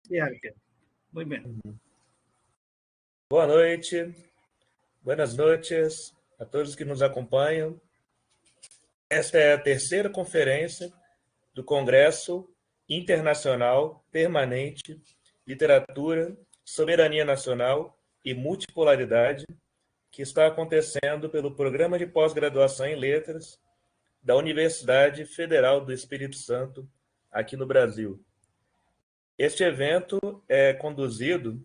patriarca. Muy bien. Boa noite, buenas noches a todos que nos acompanham. Esta é a terceira conferência do Congresso Internacional Permanente Literatura, Soberania Nacional e Multipolaridade, que está acontecendo pelo Programa de Pós-Graduação em Letras da Universidade Federal do Espírito Santo, aqui no Brasil. Este evento é conduzido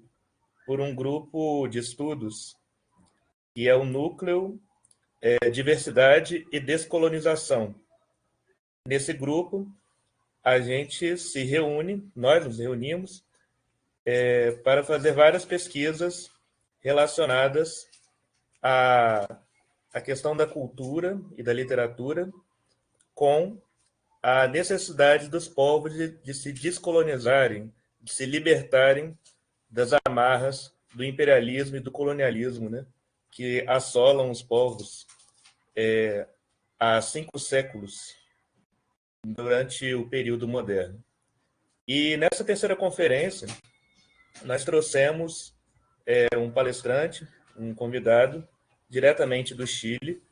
por um grupo de estudos que é o Núcleo Diversidade e Descolonização. Nesse grupo, a gente se reúne, nós nos reunimos, para fazer várias pesquisas relacionadas à questão da cultura e da literatura com a necessidade dos povos de se descolonizarem, de se libertarem das amarras do imperialismo e do colonialismo, né, que assolam os povos há 5 séculos, durante o período moderno. E nessa terceira conferência, nós trouxemos um palestrante, um convidado, diretamente do Chile,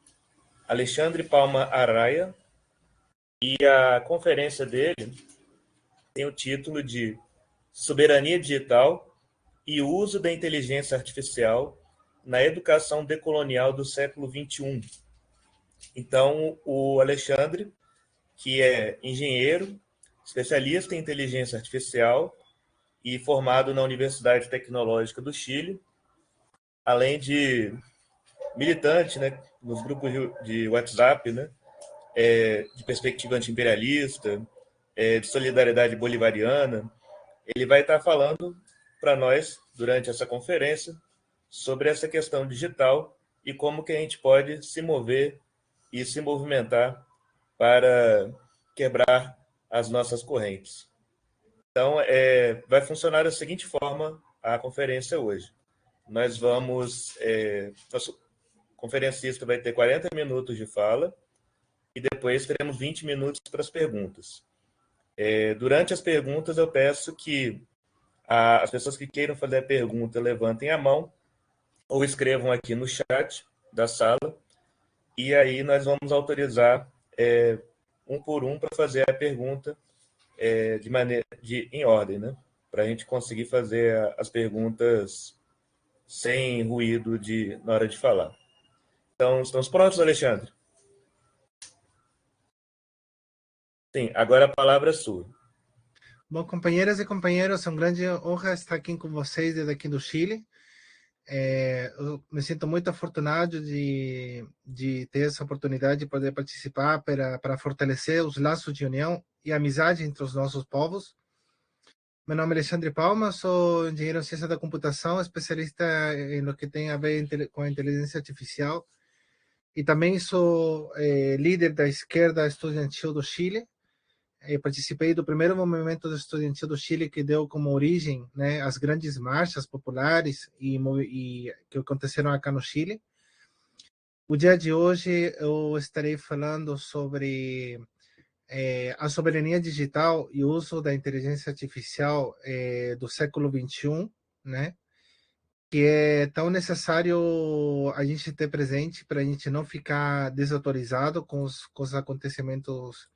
Alexandre Palma Araya, e a conferência dele tem o título de Soberania Digital e Uso da Inteligência Artificial na Educação Decolonial do século XXI. Então, o Alexandre, que é engenheiro, especialista em inteligência artificial e formado na Universidade Tecnológica do Chile, além de militante, né, nos grupos de WhatsApp, né, de perspectiva anti-imperialista, de solidariedade bolivariana. Ele vai estar falando para nós, durante essa conferência, sobre essa questão digital e como que a gente pode se mover e se movimentar para quebrar as nossas correntes. Então, vai funcionar da seguinte forma a conferência hoje. Nós vamos... nosso conferencista vai ter 40 minutos de fala e depois teremos 20 minutos para as perguntas. Durante as perguntas, eu peço que as pessoas que queiram fazer a pergunta levantem a mão ou escrevam aqui no chat da sala, e aí nós vamos autorizar um por um para fazer a pergunta em ordem, né? Para a gente conseguir fazer as perguntas sem ruído na hora de falar. Então, estamos prontos, Alexandre? Sim, agora a palavra é sua. Bom, companheiras e companheiros, é uma grande honra estar aqui com vocês desde aqui do Chile. Eu me sinto muito afortunado de ter essa oportunidade de poder participar para fortalecer os laços de união e amizade entre os nossos povos. Meu nome é Alexandre Palma, sou engenheiro em ciência da computação, especialista em lo que tem a ver com a inteligência artificial, e também sou líder da esquerda estudantil do Chile. Eu participei do primeiro movimento estudantil do Chile, que deu como origem, né, as grandes marchas populares e que aconteceram acá no Chile. O dia de hoje eu estarei falando sobre a soberania digital e o uso da inteligência artificial do século XXI, né, que é tão necessário a gente ter presente para a gente não ficar desatualizado com os acontecimentos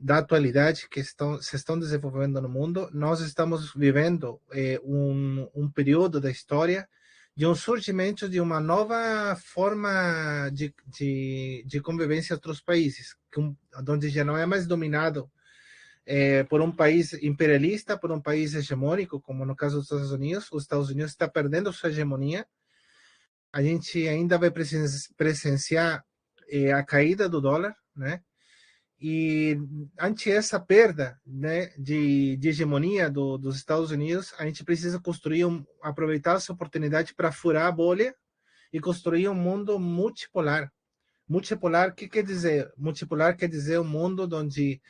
da atualidade que se estão desenvolvendo no mundo. Nós estamos vivendo um período da história de um surgimento de uma nova forma de convivência entre os países, onde já não é mais dominado por um país imperialista, por um país hegemônico, como no caso dos Estados Unidos. Os Estados Unidos está perdendo sua hegemonia. A gente ainda vai presenciar a caída do dólar, né? E ante essa perda, né, de hegemonia dos Estados Unidos, a gente precisa aproveitar essa oportunidade para furar a bolha e construir um mundo multipolar. Multipolar, o que quer dizer? Multipolar quer dizer um mundo onde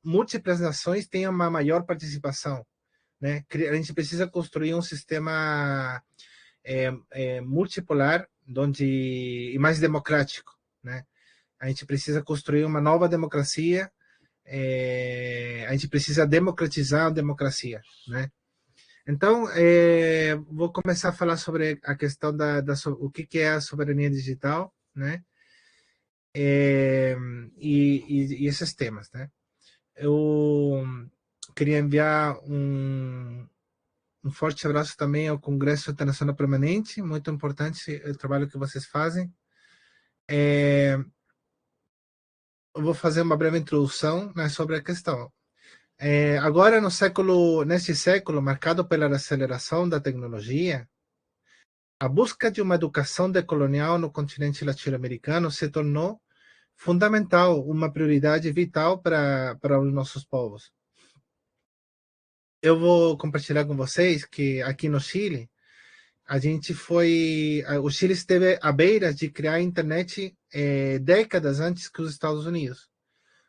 múltiplas nações tenham uma maior participação, né? A gente precisa construir um sistema multipolar e mais democrático, né? A gente precisa construir uma nova democracia a gente precisa democratizar a democracia, né? Então, vou começar a falar sobre a questão o que é a soberania digital, né? E esses temas, né? Eu queria enviar um forte abraço também ao Congresso Internacional Permanente, muito importante o trabalho que vocês fazem. Eu vou fazer uma breve introdução, né, sobre a questão. Agora, neste século, marcado pela aceleração da tecnologia, a busca de uma educação decolonial no continente latino-americano se tornou fundamental, uma prioridade vital para os nossos povos. Eu vou compartilhar com vocês que aqui no Chile, o Chile esteve à beira de criar a internet décadas antes que os Estados Unidos.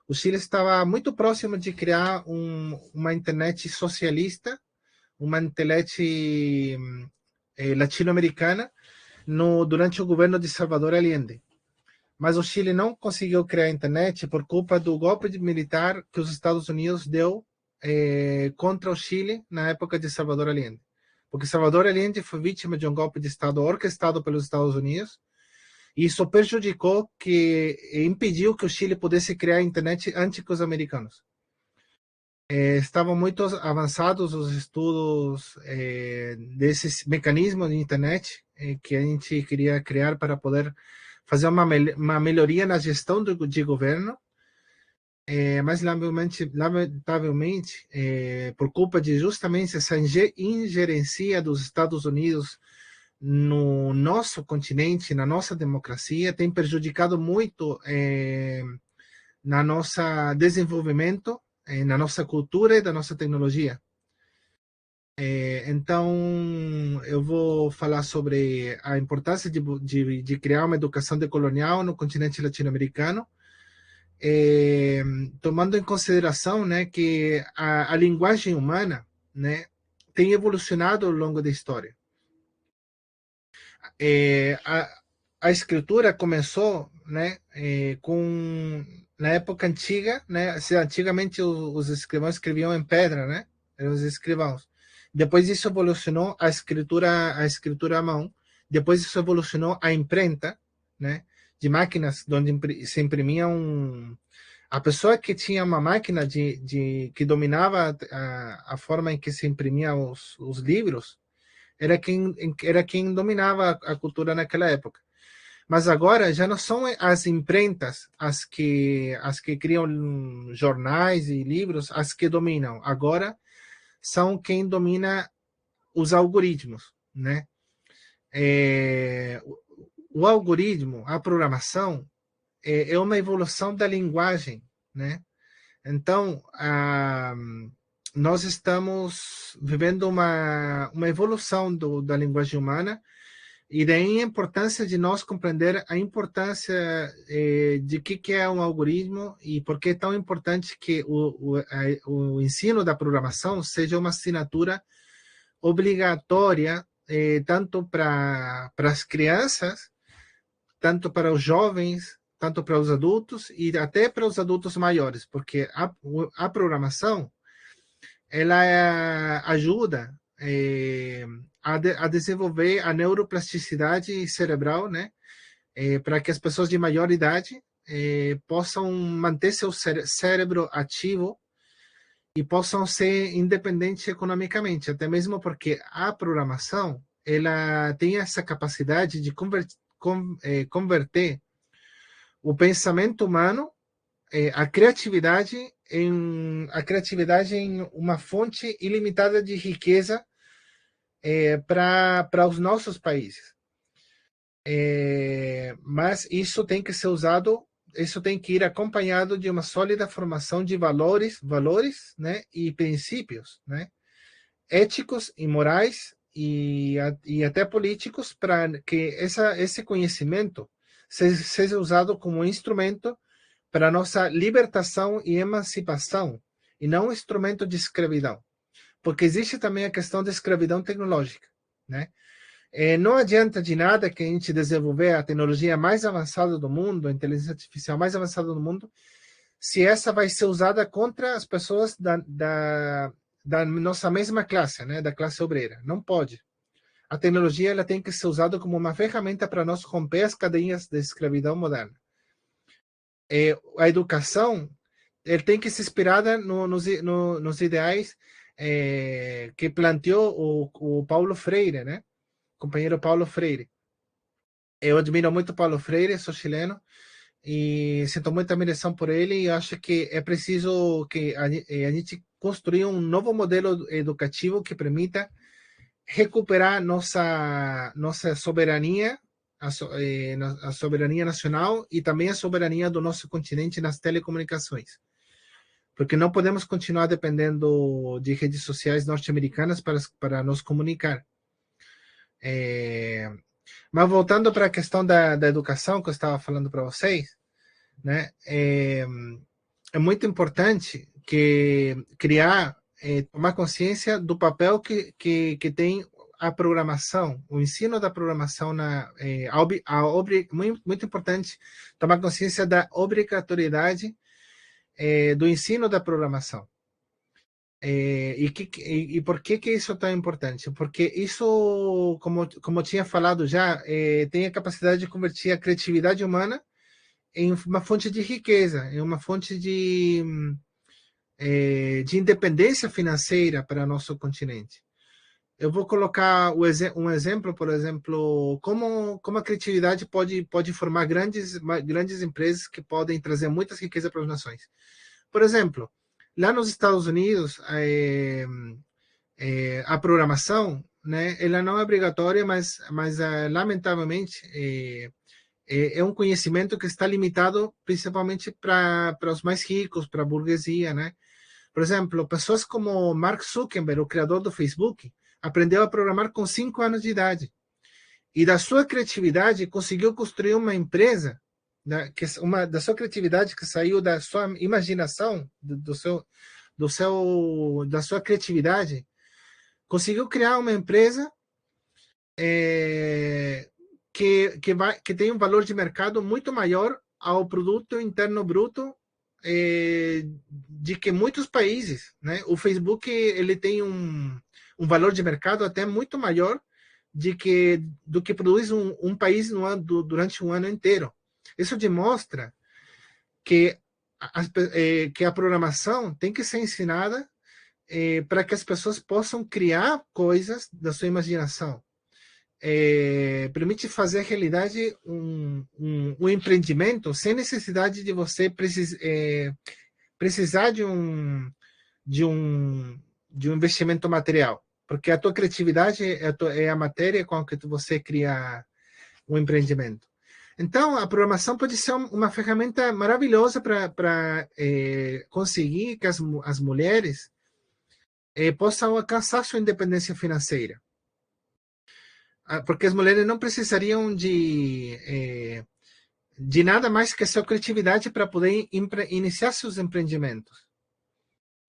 O Chile estava muito próximo de criar uma internet socialista, uma internet latino-americana, durante o governo de Salvador Allende. Mas o Chile não conseguiu criar a internet por culpa do golpe militar que os Estados Unidos deu contra o Chile na época de Salvador Allende. Porque Salvador Allende foi vítima de um golpe de Estado orquestrado pelos Estados Unidos, e isso impediu que o Chile pudesse criar a internet antes que os americanos. Estavam muito avançados os estudos desses mecanismos de internet que a gente queria criar para poder fazer uma melhoria na gestão de governo, mas lamentavelmente, por culpa de justamente essa ingerência dos Estados Unidos no nosso continente, na nossa democracia, tem prejudicado muito na nossa desenvolvimento, na nossa cultura e da nossa tecnologia. Então, eu vou falar sobre a importância de criar uma educação decolonial no continente latino-americano, tomando em consideração, né, que a linguagem humana, né, tem evolucionado ao longo da história. A escritura começou, né, na época antiga, né, antigamente os escrivãos escreviam em pedra, né, eram os escrivãos. Depois isso evolucionou a escritura à mão. Depois isso evolucionou a imprenta, né, de máquinas onde se imprimia a pessoa que tinha uma máquina que dominava a forma em que se imprimia os livros era quem dominava a cultura naquela época. Mas agora já não são as imprentas as que criam jornais e livros as que dominam. Agora são quem domina os algoritmos, né? O algoritmo, a programação, é uma evolução da linguagem, né? Então, nós estamos vivendo uma evolução da linguagem humana, e daí a importância de nós compreender a importância de que é um algoritmo e por que é tão importante que o ensino da programação seja uma assinatura obrigatória, tanto para as crianças, tanto para os jovens, tanto para os adultos e até para os adultos maiores, porque a programação ela ajuda a desenvolver a neuroplasticidade cerebral, né? Para que as pessoas de maior idade possam manter seu cérebro ativo e possam ser independentes economicamente, até mesmo porque a programação ela tem essa capacidade de converter o pensamento humano, a criatividade em uma fonte ilimitada de riqueza para os nossos países. Mas isso tem que ser usado, isso tem que ir acompanhado de uma sólida formação de valores, né, e princípios, né, éticos e morais e até políticos, para que esse conhecimento seja usado como instrumento para a nossa libertação e emancipação, e não um instrumento de escravidão. Porque existe também a questão da escravidão tecnológica, né? Não adianta de nada que a gente desenvolver a tecnologia mais avançada do mundo, a inteligência artificial mais avançada do mundo, se essa vai ser usada contra as pessoas da nossa mesma classe, né, da classe obreira. Não pode. A tecnologia ela tem que ser usada como uma ferramenta para nós romper as cadeias da escravidão moderna. A educação ele tem que ser inspirada nos ideais que planteou o Paulo Freire, né? O companheiro Paulo Freire. Eu admiro muito Paulo Freire, sou chileno, e sinto muita admiração por ele, e acho que é preciso que a gente construir um novo modelo educativo que permita recuperar nossa soberania, a soberania nacional e também a soberania do nosso continente nas telecomunicações. Porque não podemos continuar dependendo de redes sociais norte-americanas para nos comunicar. Mas voltando para a questão da educação que eu estava falando para vocês, né, é muito importante que criar, tomar consciência do papel que tem a programação, o ensino da programação, muito importante tomar consciência da obrigatoriedade do ensino da programação. E por que isso é tão importante? Porque isso, como eu tinha falado já, tem a capacidade de converter a criatividade humana em uma fonte de riqueza, em uma fonte de independência financeira para nosso continente. Eu vou colocar um exemplo, por exemplo, como a criatividade pode formar grandes empresas que podem trazer muitas riquezas para as nações. Por exemplo, lá nos Estados Unidos, a programação, né, ela não é obrigatória, mas lamentavelmente é um conhecimento que está limitado principalmente para os mais ricos, para a burguesia, né? Por exemplo, pessoas como Mark Zuckerberg, o criador do Facebook, aprendeu a programar com 5 anos de idade. E da sua criatividade conseguiu construir uma empresa, né, da sua criatividade que saiu da sua imaginação, da sua criatividade, conseguiu criar uma empresa que tem um valor de mercado muito maior ao produto interno bruto de que muitos países, né? O Facebook ele tem um valor de mercado até muito maior do que produz um país durante um ano inteiro. Isso demonstra que a programação tem que ser ensinada para que as pessoas possam criar coisas da sua imaginação. Permite fazer realidade um empreendimento sem necessidade de você precisar de um investimento material, porque a tua criatividade é a matéria com que você cria um empreendimento. Então, a programação pode ser uma ferramenta maravilhosa para conseguir que as mulheres possam alcançar sua independência financeira. Porque as mulheres não precisariam de nada mais que a sua criatividade para poder iniciar seus empreendimentos.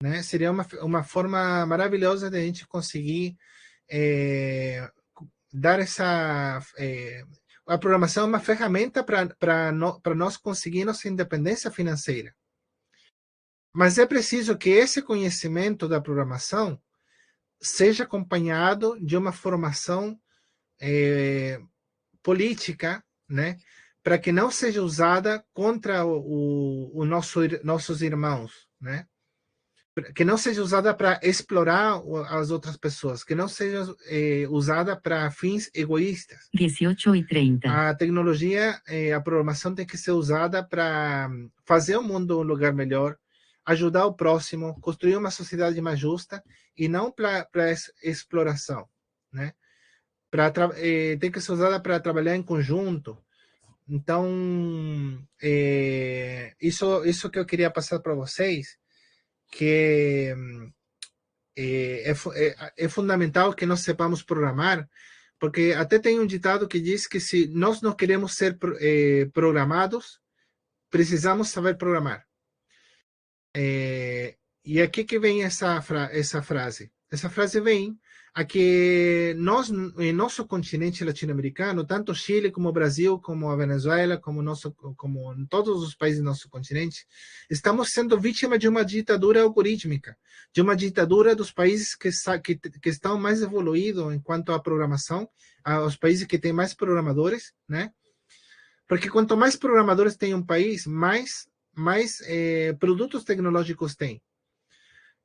Né? Seria uma forma maravilhosa de a gente conseguir dar essa... a programação é uma ferramenta para nós conseguir nossa independência financeira. Mas é preciso que esse conhecimento da programação seja acompanhado de uma formação política, né, para que não seja usada contra nossos irmãos, né, que não seja usada para explorar as outras pessoas, que não seja usada para fins egoístas. 18:30. A tecnologia, a programação tem que ser usada para fazer o mundo um lugar melhor, ajudar o próximo, construir uma sociedade mais justa e não para exploração, né? Tem que ser usada para trabalhar em conjunto. Então, isso que eu queria passar para vocês, que é fundamental que nós sepamos programar, porque até tem um ditado que diz que se nós não queremos ser programados, precisamos saber programar. E aqui que vem essa frase. Essa frase vem a que nós, em nosso continente latino-americano, tanto Chile como o Brasil, como a Venezuela, como em todos os países do nosso continente, estamos sendo vítima de uma ditadura algorítmica, de uma ditadura dos países que estão mais evoluídos em quanto à programação, aos países que têm mais programadores, né? Porque quanto mais programadores tem um país, mais produtos tecnológicos tem.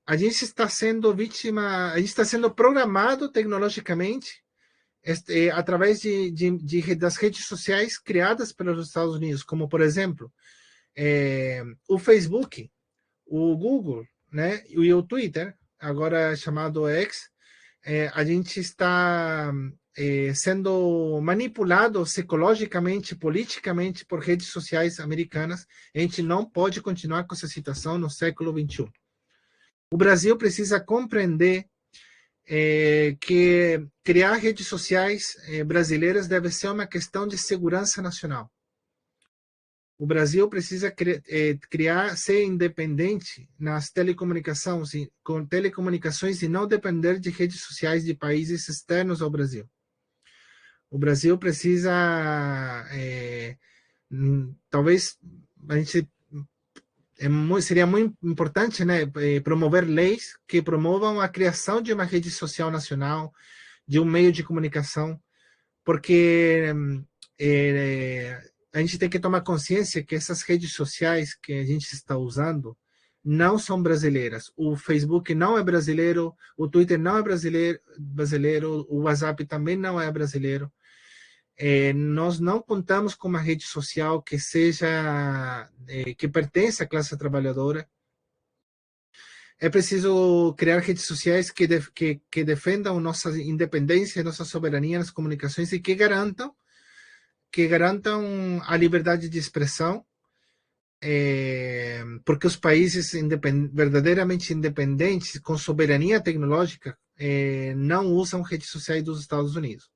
A gente está sendo vítima, a gente está sendo programado tecnologicamente através das redes sociais criadas pelos Estados Unidos, como, por exemplo, o Facebook, o Google, né, e o Twitter, agora chamado X. A gente está sendo manipulado psicologicamente, politicamente por redes sociais americanas. A gente não pode continuar com essa situação no século XXI. O Brasil precisa compreender que criar redes sociais brasileiras deve ser uma questão de segurança nacional. O Brasil precisa ser independente nas telecomunicações e não depender de redes sociais de países externos ao Brasil. O Brasil precisa, talvez a gente seria muito importante, né, promover leis que promovam a criação de uma rede social nacional, de um meio de comunicação, porque a gente tem que tomar consciência que essas redes sociais que a gente está usando não são brasileiras. O Facebook não é brasileiro, o Twitter não é brasileiro, o WhatsApp também não é brasileiro. Nós não contamos com uma rede social que que pertence à classe trabalhadora. É preciso criar redes sociais que defendam nossa independência, nossa soberania nas comunicações e que garantam a liberdade de expressão, porque os países verdadeiramente independentes, com soberania tecnológica, não usam redes sociais dos Estados Unidos.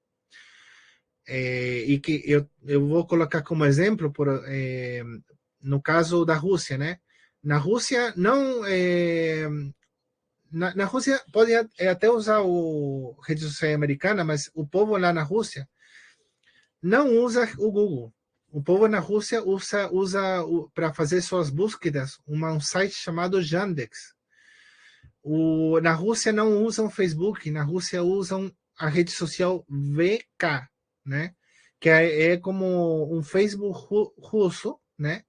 E que eu vou colocar como exemplo, no caso da Rússia, né? Na Rússia, não... na Rússia pode até usar a rede social americana, mas o povo lá na Rússia não usa o Google. O povo na Rússia usa para fazer suas búsquedas um site chamado Yandex. Na Rússia não usam o Facebook, na Rússia usam a rede social VK, né? Que é como um Facebook russo, né?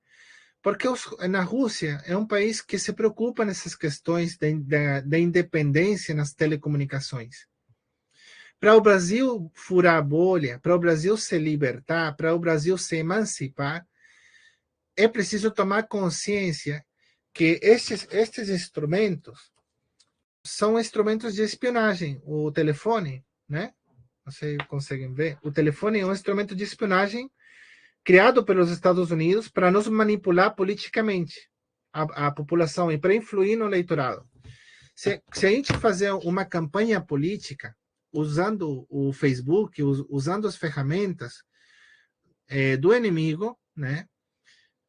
Porque na Rússia é um país que se preocupa nessas questões da independência nas telecomunicações. Para o Brasil furar a bolha, para o Brasil se libertar, para o Brasil se emancipar, é preciso tomar consciência que estes instrumentos são instrumentos de espionagem. O telefone, né? Vocês conseguem ver? O telefone é um instrumento de espionagem criado pelos Estados Unidos para nos manipular politicamente a população e para influir no eleitorado. Se a gente fazer uma campanha política usando o Facebook, usando as ferramentas do inimigo, né?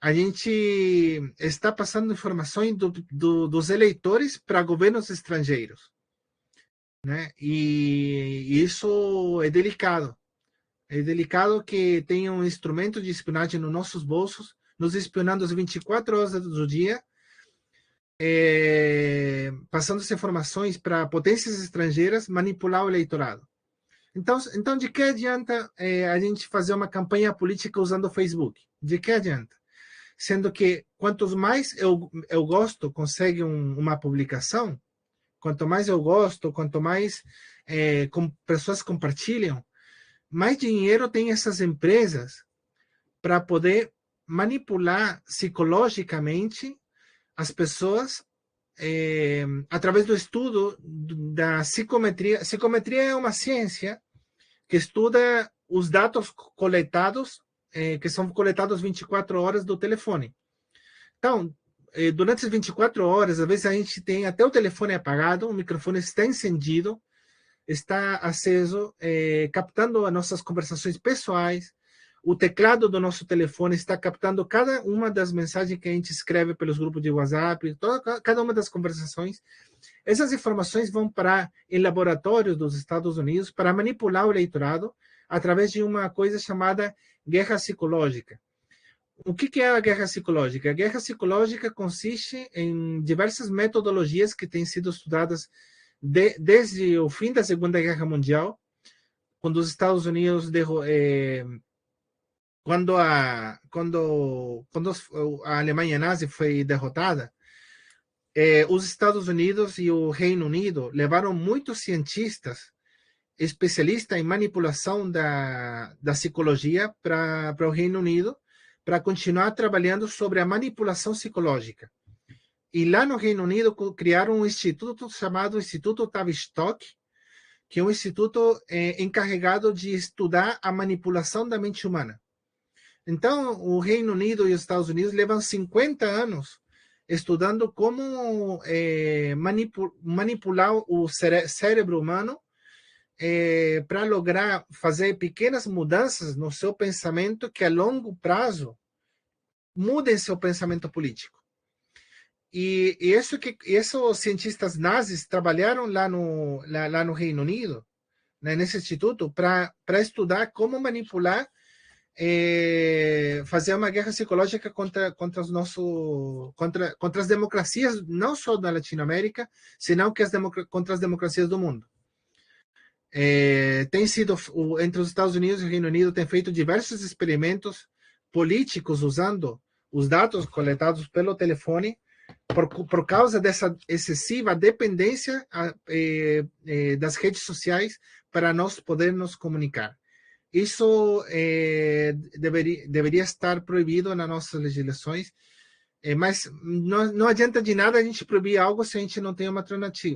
A gente está passando informações dos eleitores para governos estrangeiros, né? E isso é delicado. É delicado que tenha um instrumento de espionagem nos nossos bolsos, nos espionando as 24 horas do dia, passando as informações para potências estrangeiras manipular o eleitorado. Então de que adianta a gente fazer uma campanha política usando o Facebook? De que adianta? Sendo que quantos mais eu gosto consegue uma publicação, quanto mais eu gosto, quanto mais pessoas compartilham, mais dinheiro tem essas empresas para poder manipular psicologicamente as pessoas através do estudo da psicometria. Psicometria é uma ciência que estuda os dados coletados, que são coletados 24 horas do telefone. Então, durante as 24 horas, às vezes a gente tem até o telefone apagado, o microfone está encendido, está aceso, captando as nossas conversações pessoais. o teclado do nosso telefone está captando cada uma das mensagens que a gente escreve pelos grupos de WhatsApp, cada uma das conversações. Essas informações vão para em laboratórios dos Estados Unidos para manipular o eleitorado através de uma coisa chamada guerra psicológica. O que é a guerra psicológica? A guerra psicológica consiste em diversas metodologias que têm sido estudadas desde o fim da Segunda Guerra Mundial, quando os Estados Unidos quando a Alemanha nazi foi derrotada, os Estados Unidos e o Reino Unido levaram muitos cientistas especialistas em manipulação da psicologia para o Reino Unido, para continuar trabalhando sobre a manipulação psicológica. E lá no Reino Unido criaram um instituto chamado Instituto Tavistock, que é um instituto encarregado de estudar a manipulação da mente humana. Então, o Reino Unido e os Estados Unidos levam 50 anos estudando como manipular o cérebro humano para lograr fazer pequenas mudanças no seu pensamento que a longo prazo mudem seu pensamento político. E esses cientistas nazis trabalharam lá no Reino Unido, né, nesse instituto, para estudar como manipular, fazer uma guerra psicológica contra as democracias, não só da Latinoamérica, senão contra as democracias do mundo. Tem sido, entre os Estados Unidos e o Reino Unido, tem feito diversos experimentos políticos usando os dados coletados pelo telefone por causa dessa excessiva dependência das redes sociais para nós podermos nos comunicar. Isso deveria estar proibido nas nossas legislações, mas não adianta de nada a gente proibir algo se a gente não tem uma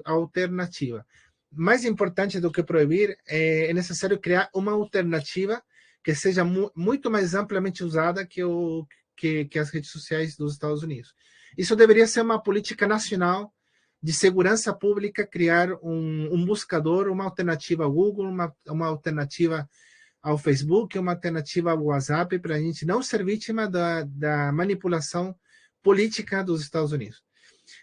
alternativa. Mais importante do que proibir, é necessário criar uma alternativa que seja muito mais amplamente usada que as redes sociais dos Estados Unidos. Isso deveria ser uma política nacional de segurança pública, criar um buscador, uma alternativa ao Google, uma alternativa ao Facebook, uma alternativa ao WhatsApp, para a gente não ser vítima da manipulação política dos Estados Unidos.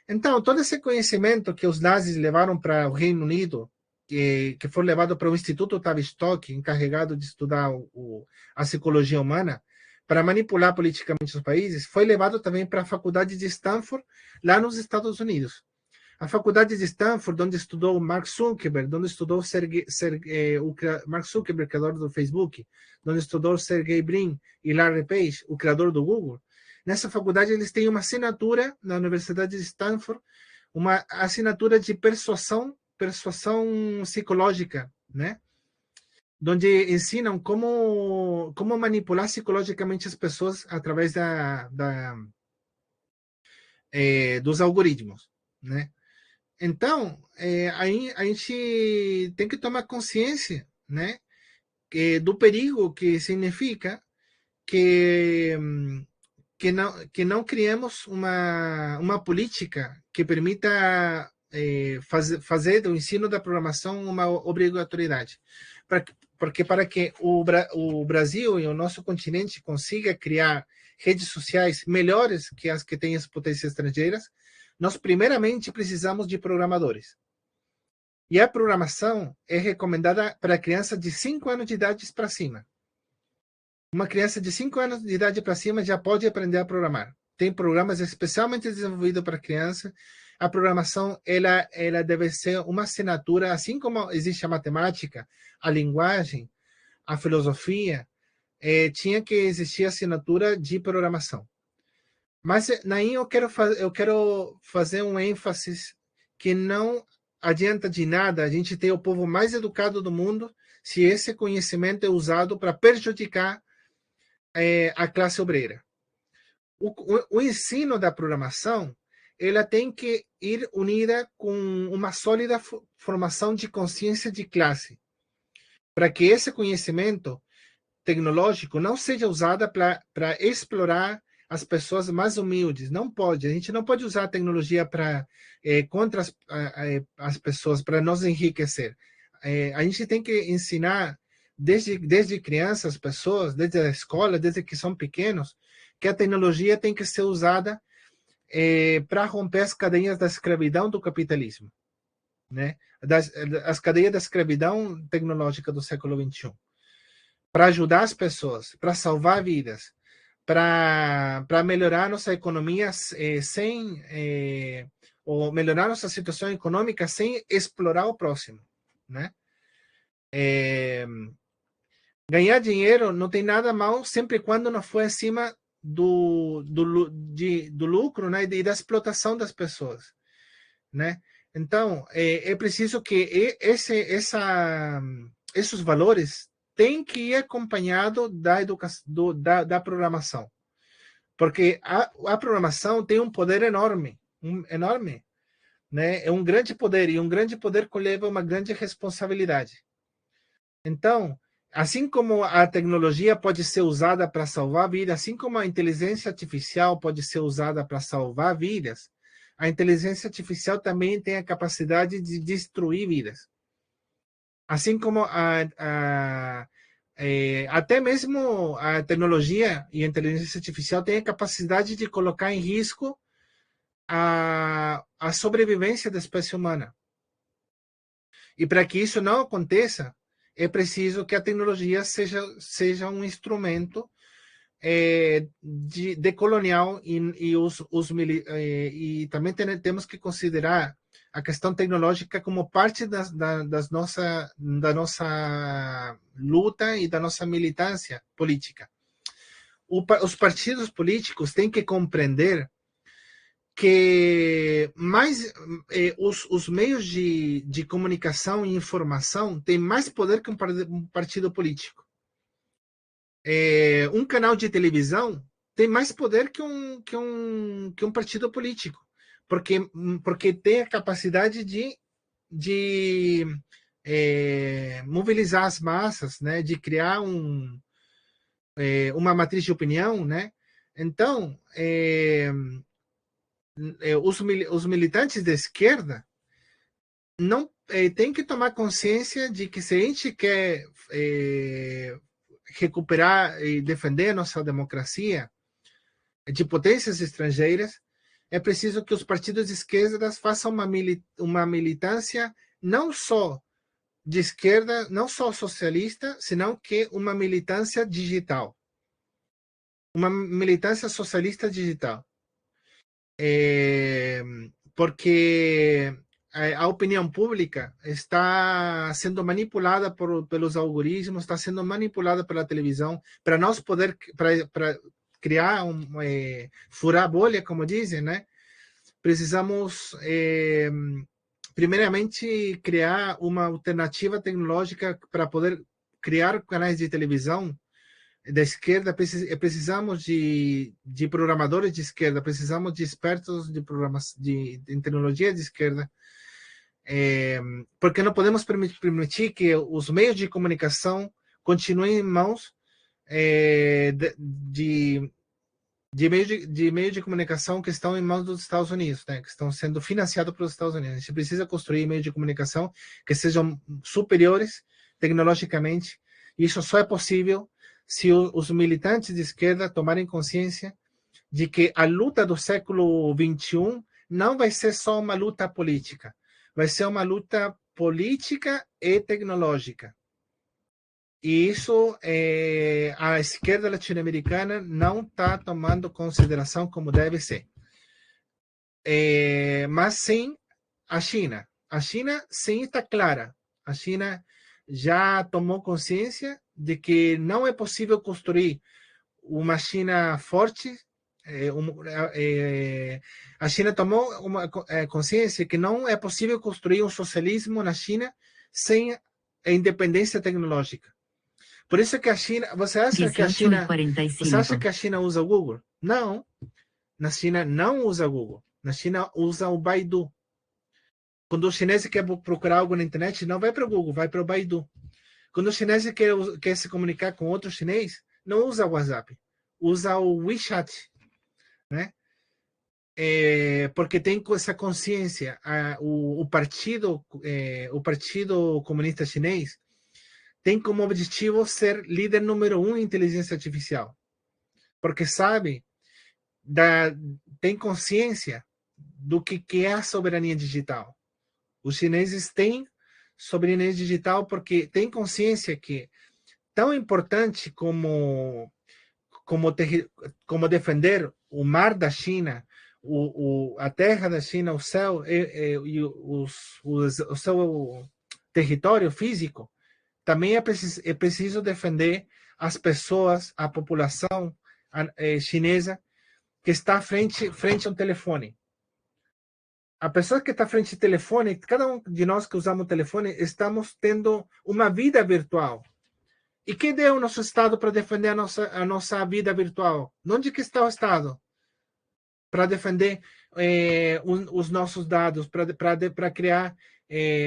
Então, todo esse conhecimento que os nazis levaram para o Reino Unido, que foi levado para o Instituto Tavistock, encarregado de estudar a psicologia humana, para manipular politicamente os países, foi levado também para a Faculdade de Stanford, lá nos Estados Unidos. A Faculdade de Stanford, onde estudou Mark Zuckerberg, onde estudou Mark Zuckerberg, criador do Facebook, onde estudou Sergey Brin e Larry Page, o criador do Google. Nessa faculdade, eles têm uma assinatura na Universidade de Stanford, uma assinatura de persuasão psicológica, né? Onde ensinam como manipular psicologicamente as pessoas através dos algoritmos, né? Então, aí a gente tem que tomar consciência, né, do perigo que significa que não criemos uma política que permita fazer do ensino da programação uma obrigatoriedade. Porque para que o Brasil e o nosso continente consiga criar redes sociais melhores que as que têm as potências estrangeiras, nós primeiramente precisamos de programadores. E a programação é recomendada para criança de 5 anos de idade para cima. Uma criança de 5 anos de idade para cima já pode aprender a programar. Tem programas especialmente desenvolvidos para criança. A programação ela deve ser uma assinatura, assim como existe a matemática, a linguagem, a filosofia, tinha que existir assinatura de programação. Mas aí eu quero fazer um ênfase que não adianta de nada a gente ter o povo mais educado do mundo se esse conhecimento é usado para prejudicar a classe obreira. O ensino da programação ela tem que ir unida com uma sólida formação de consciência de classe, para que esse conhecimento tecnológico não seja usado para explorar as pessoas mais humildes. Não pode. A gente não pode usar a tecnologia contra as pessoas, para nos enriquecer. A gente tem que ensinar desde crianças, pessoas, desde a escola, desde que são pequenos, que a tecnologia tem que ser usada para romper as cadeias da escravidão do capitalismo, né? As cadeias da escravidão tecnológica do século XXI, para ajudar as pessoas, para salvar vidas, para melhorar nossa economia ou melhorar nossa situação econômica sem explorar o próximo, né? Ganhar dinheiro não tem nada mal sempre quando não for acima do lucro, né, e da explotação das pessoas, né? Então, é preciso que esses valores têm que ir acompanhado da educação, da programação, porque a programação tem um poder enorme, enorme, né? É um grande poder, e um grande poder leva uma grande responsabilidade. Então, assim como a tecnologia pode ser usada para salvar vidas, assim como a inteligência artificial pode ser usada para salvar vidas, a inteligência artificial também tem a capacidade de destruir vidas. Assim como até mesmo a tecnologia e a inteligência artificial têm a capacidade de colocar em risco a sobrevivência da espécie humana. E para que isso não aconteça, é preciso que a tecnologia seja um instrumento decolonial e também temos que considerar a questão tecnológica como parte da nossa luta e da nossa militância política. Os partidos políticos têm que compreender que os meios de comunicação e informação têm mais poder que um partido político. Um canal de televisão tem mais poder que um partido político, porque tem a capacidade de mobilizar as massas, né, de criar uma matriz de opinião, né? Então, os militantes da esquerda não têm que tomar consciência de que se a gente quer recuperar e defender a nossa democracia de potências estrangeiras, é preciso que os partidos de esquerda façam uma militância não só de esquerda, não só socialista, senão que uma militância digital. Uma militância socialista digital. Porque a opinião pública está sendo manipulada pelos algoritmos, está sendo manipulada pela televisão, para nós poder para criar furar a bolha, como dizem, né? Precisamos primeiramente criar uma alternativa tecnológica para poder criar canais de televisão da esquerda. Precisamos de programadores de esquerda, precisamos de expertos de tecnologia de esquerda, porque não podemos permitir que os meios de comunicação continuem em mãos de meios de comunicação que estão em mãos dos Estados Unidos, né, que estão sendo financiados pelos Estados Unidos. A gente precisa construir meios de comunicação que sejam superiores tecnologicamente, e isso só é possível se os militantes de esquerda tomarem consciência de que a luta do século XXI não vai ser só uma luta política, vai ser uma luta política e tecnológica. E isso a esquerda latino-americana não está tomando consideração como deve ser. Mas sim, a China. A China sim está clara. A China já tomou consciência de que não é possível construir uma China forte. A China tomou uma consciência que não é possível construir um socialismo na China sem a independência tecnológica. Por isso que a China, você acha que a China usa o Google? Não. Na China não usa o Google. Na China usa o Baidu. Quando o chinês quer procurar algo na internet, não vai para o Google, vai para o Baidu. Quando o chinês quer se comunicar com outro chinês, não usa o WhatsApp, usa o WeChat, né? Porque tem essa consciência. O Partido Comunista Chinês tem como objetivo ser líder número 1 em inteligência artificial, porque sabe, tem consciência do que é a soberania digital. Os chineses têm soberania digital porque têm consciência que tão importante como defender o mar da China, a terra da China, o céu e o seu território físico, também é preciso defender as pessoas, a população chinesa que está frente a um telefone. A pessoa que está frente ao telefone, cada um de nós que usamos o telefone, estamos tendo uma vida virtual. E quem deu o nosso Estado para defender a nossa vida virtual? Onde que está o Estado? Para defender os nossos dados, para criar,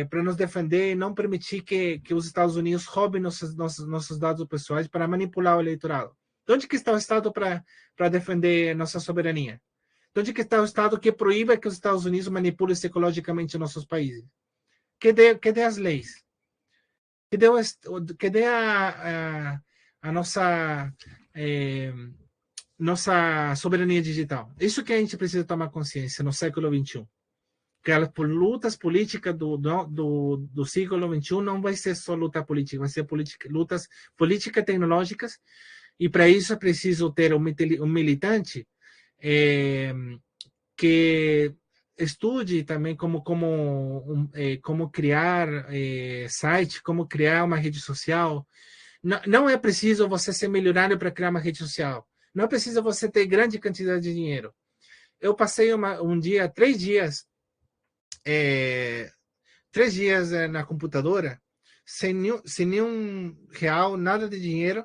para nos defender e não permitir que os Estados Unidos roubem nossos dados pessoais para manipular o eleitorado. Onde que está o Estado para defender nossa soberania? Onde que está o Estado que proíbe que os Estados Unidos manipulem psicologicamente nossos países? Cadê as leis? Cadê a nossa soberania digital? Isso que a gente precisa tomar consciência no século XXI. Que as lutas políticas do século XXI não vai ser só luta política, vai ser lutas políticas tecnológicas, e para isso é preciso ter um militante que estude também como criar site, como criar uma rede social. Não é preciso você ser milionário para criar uma rede social. Não é preciso você ter grande quantidade de dinheiro. Eu passei 3 dias, 3 dias na computadora, sem nenhum real, nada de dinheiro.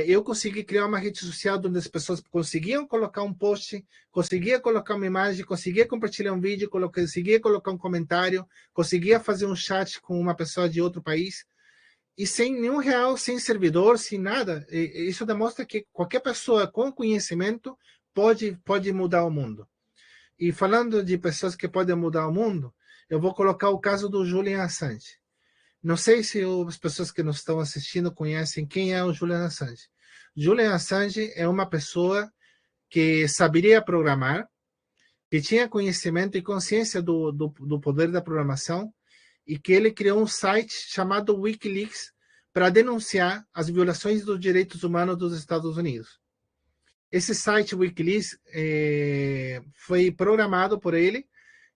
Eu consegui criar uma rede social onde as pessoas conseguiam colocar um post, conseguia colocar uma imagem, conseguia compartilhar um vídeo, conseguia colocar um comentário, conseguia fazer um chat com uma pessoa de outro país, e sem nenhum real, sem servidor, sem nada. Isso demonstra que qualquer pessoa com conhecimento pode mudar o mundo. E falando de pessoas que podem mudar o mundo, eu vou colocar o caso do Julian Assange. Não sei se as pessoas que nos estão assistindo conhecem quem é o Julian Assange. Julian Assange é uma pessoa que saberia programar, que tinha conhecimento e consciência do poder da programação, e que ele criou um site chamado Wikileaks para denunciar as violações dos direitos humanos dos Estados Unidos. Esse site Wikileaks foi programado por ele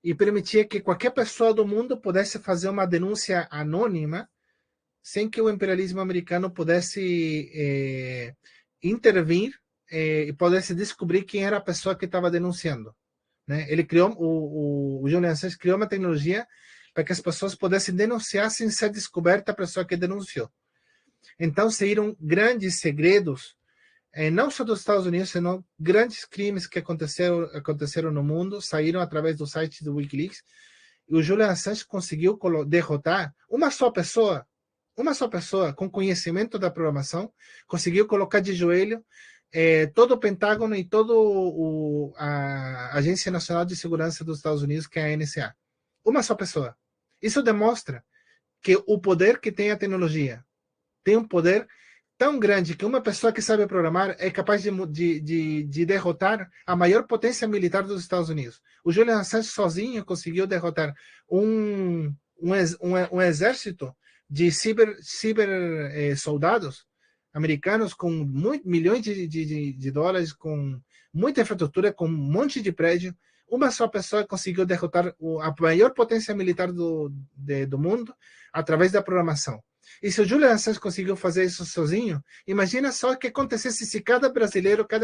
e permitia que qualquer pessoa do mundo pudesse fazer uma denúncia anônima sem que o imperialismo americano pudesse intervir e pudesse descobrir quem era a pessoa que estava denunciando. Né? Ele criou, o Julian Assange criou uma tecnologia para que as pessoas pudessem denunciar sem ser descoberta a pessoa que denunciou. Então, saíram grandes segredos, não só dos Estados Unidos, senão grandes crimes que aconteceram no mundo, saíram através do site do Wikileaks, e o Julian Assange conseguiu derrotar uma só pessoa com conhecimento da programação, conseguiu colocar de joelho todo o Pentágono e toda a Agência Nacional de Segurança dos Estados Unidos, que é a NSA. Uma só pessoa. Isso demonstra que o poder que tem a tecnologia tem um poder tão grande que uma pessoa que sabe programar é capaz de derrotar a maior potência militar dos Estados Unidos. O Julian Assange sozinho conseguiu derrotar um exército de soldados americanos com milhões de dólares, com muita infraestrutura, com um monte de prédio. Uma só pessoa conseguiu derrotar a maior potência militar do mundo através da programação. E se o Julian Assange conseguiu fazer isso sozinho, imagina só o que acontecesse se cada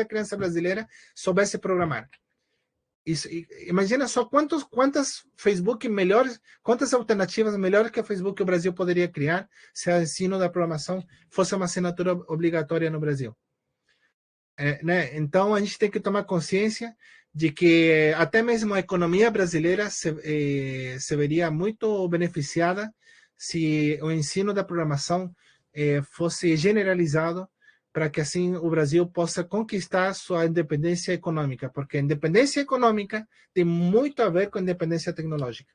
criança brasileira soubesse programar. Isso, imagina só quantas Facebook melhores, quantas alternativas melhores que o Facebook o Brasil poderia criar se o ensino da programação fosse uma assinatura obrigatória no Brasil. Né? Então a gente tem que tomar consciência de que até mesmo a economia brasileira se veria muito beneficiada se o ensino da programação fosse generalizado, para que assim o Brasil possa conquistar sua independência econômica, porque a independência econômica tem muito a ver com a independência tecnológica.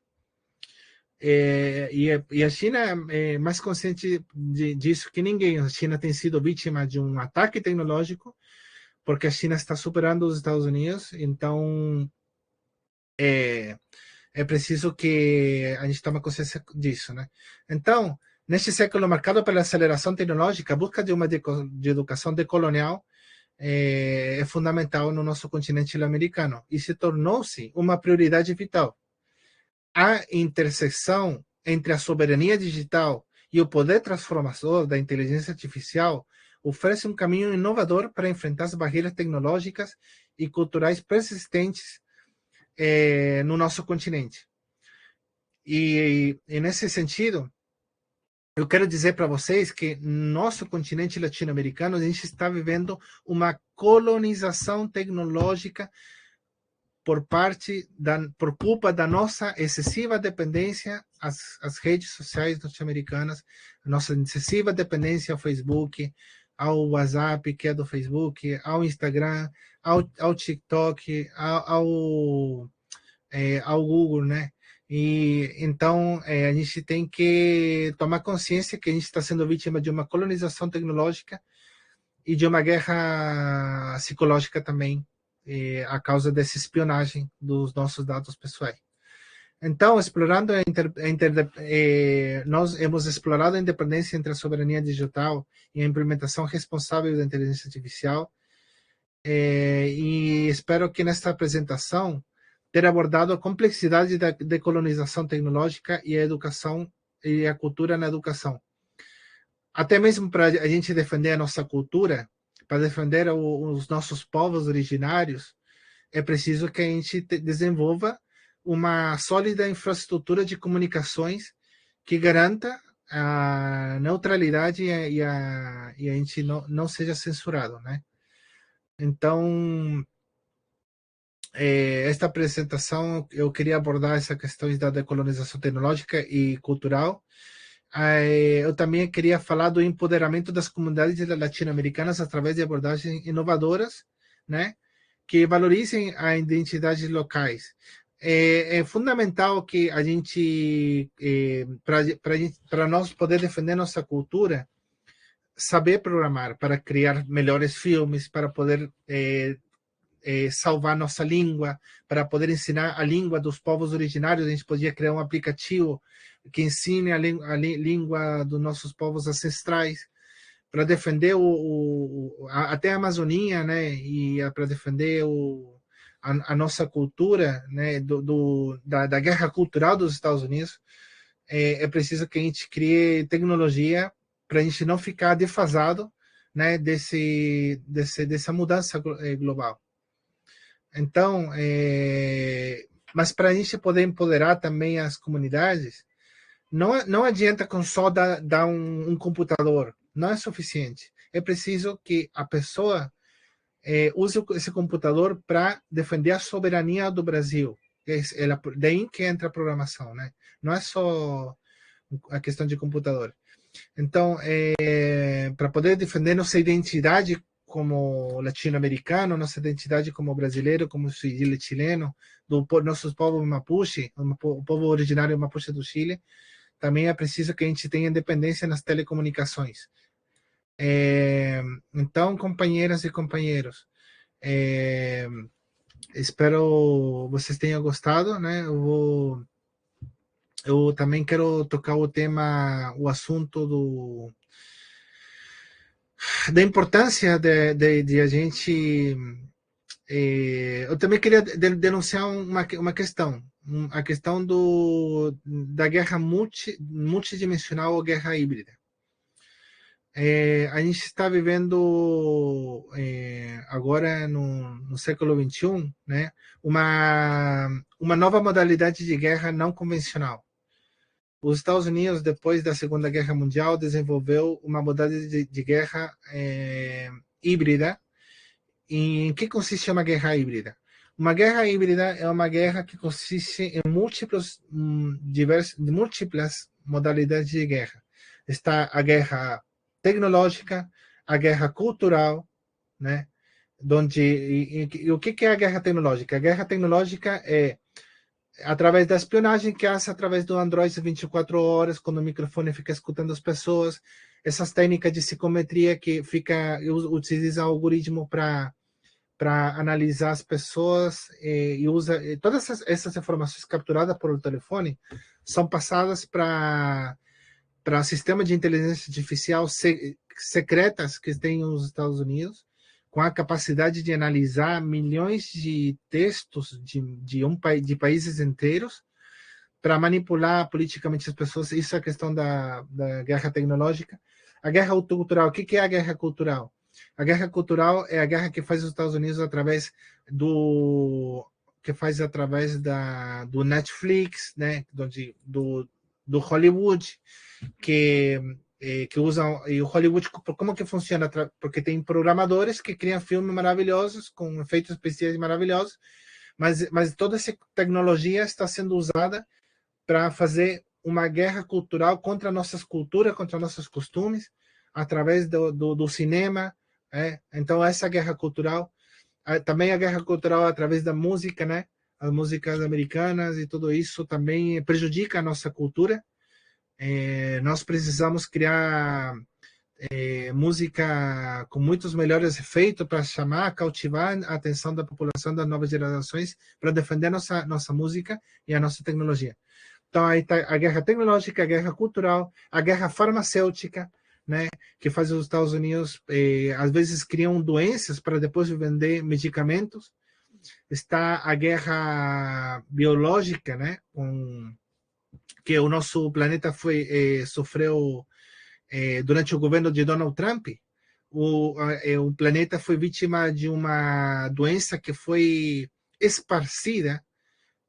E a China é mais consciente disso que ninguém. A China tem sido vítima de um ataque tecnológico, porque a China está superando os Estados Unidos, então é preciso que a gente tome consciência disso, né? Então, neste século marcado pela aceleração tecnológica, a busca de uma de educação decolonial é fundamental no nosso continente sul-americano e se tornou-se uma prioridade vital. A interseção entre a soberania digital e o poder transformador da inteligência artificial oferece um caminho inovador para enfrentar as barreiras tecnológicas e culturais persistentes no nosso continente. E nesse sentido, eu quero dizer para vocês que nosso continente latino-americano, a gente está vivendo uma colonização tecnológica por culpa da nossa excessiva dependência às redes sociais norte-americanas, a nossa excessiva dependência ao Facebook, ao WhatsApp, que é do Facebook, ao Instagram, ao TikTok, ao Google, né? E então a gente tem que tomar consciência que a gente está sendo vítima de uma colonização tecnológica e de uma guerra psicológica também, a causa dessa espionagem dos nossos dados pessoais. Então, explorando nós hemos explorado a independência entre a soberania digital e a implementação responsável da inteligência artificial, e espero que nesta apresentação ter abordado a complexidade da decolonização tecnológica e a educação e a cultura na educação. Até mesmo para a gente defender a nossa cultura, para defender os nossos povos originários, é preciso que a gente desenvolva uma sólida infraestrutura de comunicações que garanta a neutralidade e a gente não seja censurado, né? Então, esta apresentação eu queria abordar essa questão da decolonização tecnológica e cultural. Eu também queria falar do empoderamento das comunidades latino-americanas através de abordagens inovadoras, né, que valorizem a identidade locais. É fundamental que a gente, para nós poder defender nossa cultura, saber programar para criar melhores filmes, para poder salvar nossa língua, para poder ensinar a língua dos povos originários. A gente podia criar um aplicativo que ensine a língua dos nossos povos ancestrais, para defender até a Amazônia, né, e para defender a nossa cultura, né, da guerra cultural dos Estados Unidos. É preciso que a gente crie tecnologia para a gente não ficar defasado, né, dessa mudança global. Então, mas para a gente poder empoderar também as comunidades, não adianta com só dar um computador, não é suficiente. É preciso que a pessoa use esse computador para defender a soberania do Brasil. Daí que entra a programação, né? Não é só a questão de computador. Então, para poder defender nossa identidade como latino-americano, nossa identidade como brasileiro, como chileno, do nossos povos mapuche, o povo originário mapuche do Chile, também é preciso que a gente tenha independência nas telecomunicações. Então, companheiras e companheiros, espero vocês tenham gostado, né? Eu também quero tocar o assunto da importância de a gente. Eu também queria denunciar uma questão, a questão da guerra multidimensional ou guerra híbrida. A gente está vivendo agora no século XXI, né, uma nova modalidade de guerra não convencional. Os Estados Unidos, depois da Segunda Guerra Mundial, desenvolveu uma modalidade de guerra híbrida. Em que consiste uma guerra híbrida? Uma guerra híbrida é uma guerra que consiste em múltiplas modalidades de guerra. Está a guerra tecnológica, a guerra cultural, né? E o que é a guerra tecnológica? A guerra tecnológica é através da espionagem que hace através do Android 24 horas, quando o microfone fica escutando as pessoas, essas técnicas de psicometria que utiliza algoritmo para analisar as pessoas e usa todas essas informações capturadas por o telefone são passadas para sistemas de inteligência artificial secretas que tem nos Estados Unidos, com a capacidade de analisar milhões de textos de países inteiros para manipular politicamente as pessoas. Isso é a questão da guerra tecnológica. A guerra cultural. O que é a guerra cultural? A guerra cultural é a guerra que faz os Estados Unidos através do Netflix, né, do Hollywood, que usam, e o Hollywood, como que funciona? Porque tem programadores que criam filmes maravilhosos, com efeitos especiais maravilhosos, mas toda essa tecnologia está sendo usada para fazer uma guerra cultural contra nossas culturas, contra nossos costumes, através do cinema. Então, essa guerra cultural, também a guerra cultural através da música, né? As músicas americanas e tudo isso também prejudica a nossa cultura. Nós precisamos criar música com muitos melhores efeitos para cautivar a atenção da população das novas gerações, para defender nossa música e a nossa tecnologia. Então, aí está a guerra tecnológica, a guerra cultural, a guerra farmacêutica, né, que faz os Estados Unidos, às vezes, criam doenças para depois vender medicamentos. Está a guerra biológica, né, que o nosso planeta sofreu durante o governo de Donald Trump. O planeta foi vítima de uma doença que foi esparcida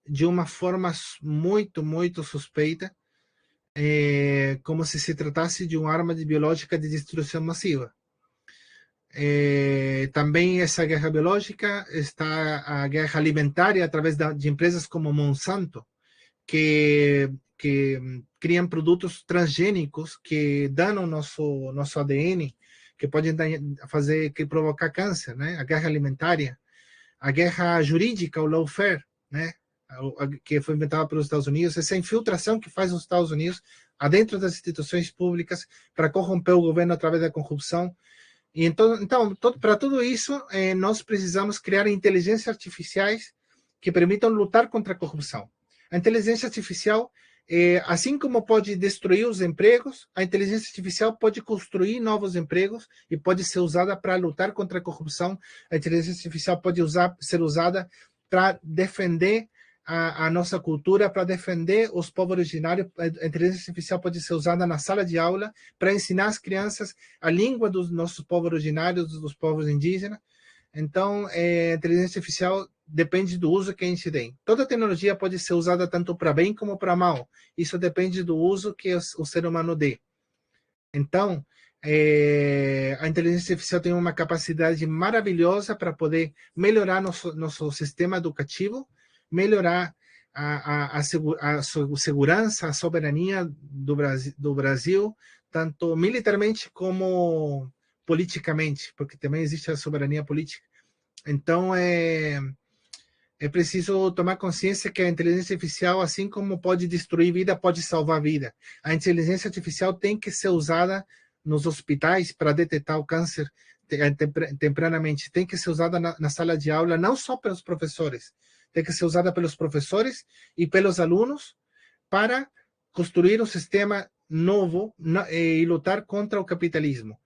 de uma forma muito, muito suspeita, como se tratasse de uma arma biológica de destruição massiva. Também essa guerra biológica está a guerra alimentar através de empresas como Monsanto, que criam produtos transgênicos que danam nosso ADN, que podem provocar câncer, né? A guerra alimentária, a guerra jurídica, o lawfare, né? Que foi inventada pelos Estados Unidos, essa infiltração que faz os Estados Unidos adentro das instituições públicas para corromper o governo através da corrupção. E então para tudo isso, nós precisamos criar inteligências artificiais que permitam lutar contra a corrupção. A inteligência artificial, assim como pode destruir os empregos, a inteligência artificial pode construir novos empregos e pode ser usada para lutar contra a corrupção. A inteligência artificial pode ser usada para defender a nossa cultura, para defender os povos originários. A inteligência artificial pode ser usada na sala de aula para ensinar as crianças a língua dos nossos povos originários, dos povos indígenas. Então, a inteligência artificial depende do uso que a gente tem. Toda tecnologia pode ser usada tanto para bem como para mal. Isso depende do uso que o ser humano dê. Então, a inteligência artificial tem uma capacidade maravilhosa para poder melhorar nosso sistema educativo, melhorar a segurança, a soberania do Brasil, tanto militarmente como politicamente, porque também existe a soberania política. Então, é preciso tomar consciência que a inteligência artificial, assim como pode destruir vida, pode salvar vida. A inteligência artificial tem que ser usada nos hospitais para detectar o câncer tempranamente. Tem que ser usada na sala de aula, não só pelos professores. Tem que ser usada pelos professores e pelos alunos para construir um sistema novo e lutar contra o capitalismo.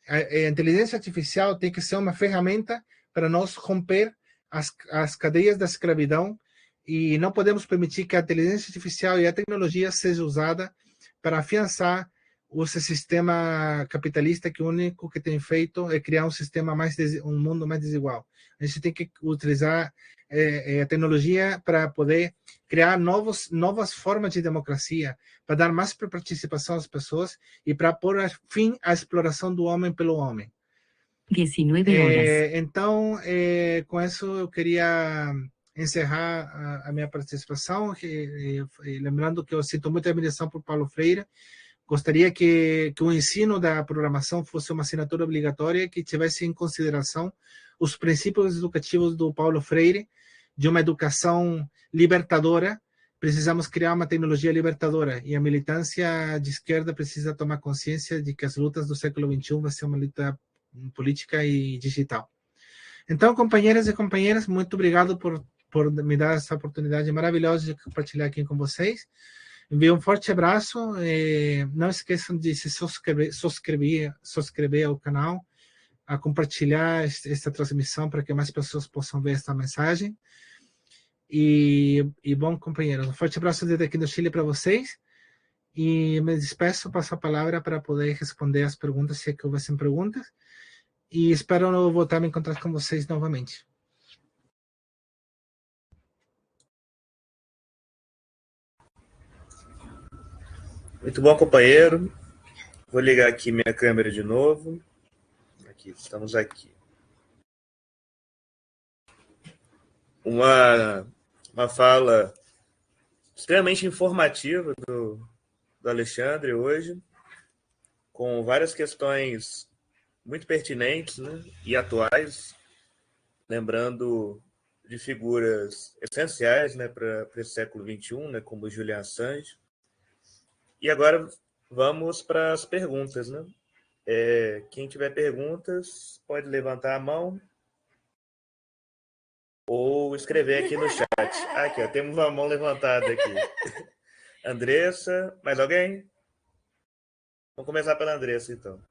A inteligência artificial tem que ser uma ferramenta para nós romper as cadeias da escravidão, e não podemos permitir que a inteligência artificial e a tecnologia seja usada para afiançar esse sistema capitalista que o único que tem feito é criar um mundo mais desigual. A gente tem que utilizar a tecnologia para poder criar novas formas de democracia, para dar mais participação às pessoas e para pôr fim à exploração do homem pelo homem. 19 horas. Então, com isso eu queria encerrar a minha participação, lembrando que eu sinto muita admiração por Paulo Freire. Gostaria que o ensino da programação fosse uma assinatura obrigatória, que tivesse em consideração os princípios educativos do Paulo Freire, de uma educação libertadora, precisamos criar uma tecnologia libertadora, e a militância de esquerda precisa tomar consciência de que as lutas do século XXI vai ser uma luta política e digital. Então, companheiras e companheiras, muito obrigado por me dar essa oportunidade maravilhosa de compartilhar aqui com vocês. Envio um forte abraço. Não esqueçam de se subscrever ao canal, a compartilhar esta transmissão para que mais pessoas possam ver esta mensagem. E bom, companheiros, um forte abraço desde aqui do Chile para vocês. E me despeço, passo a palavra para poder responder as perguntas, se é que houvessem perguntas. E espero voltar a me encontrar com vocês novamente. Muito bom, companheiro. Vou ligar aqui minha câmera de novo. Aqui, estamos aqui. Uma fala extremamente informativa do Alexandre hoje, com várias questões muito pertinentes, né, e atuais, lembrando de figuras essenciais, né, para esse século XXI, né, como Julian Assange. E agora vamos para as perguntas, né? Quem tiver perguntas pode levantar a mão ou escrever aqui no chat. Aqui, ó, temos uma mão levantada aqui. Andressa, mais alguém? Vamos começar pela Andressa, então.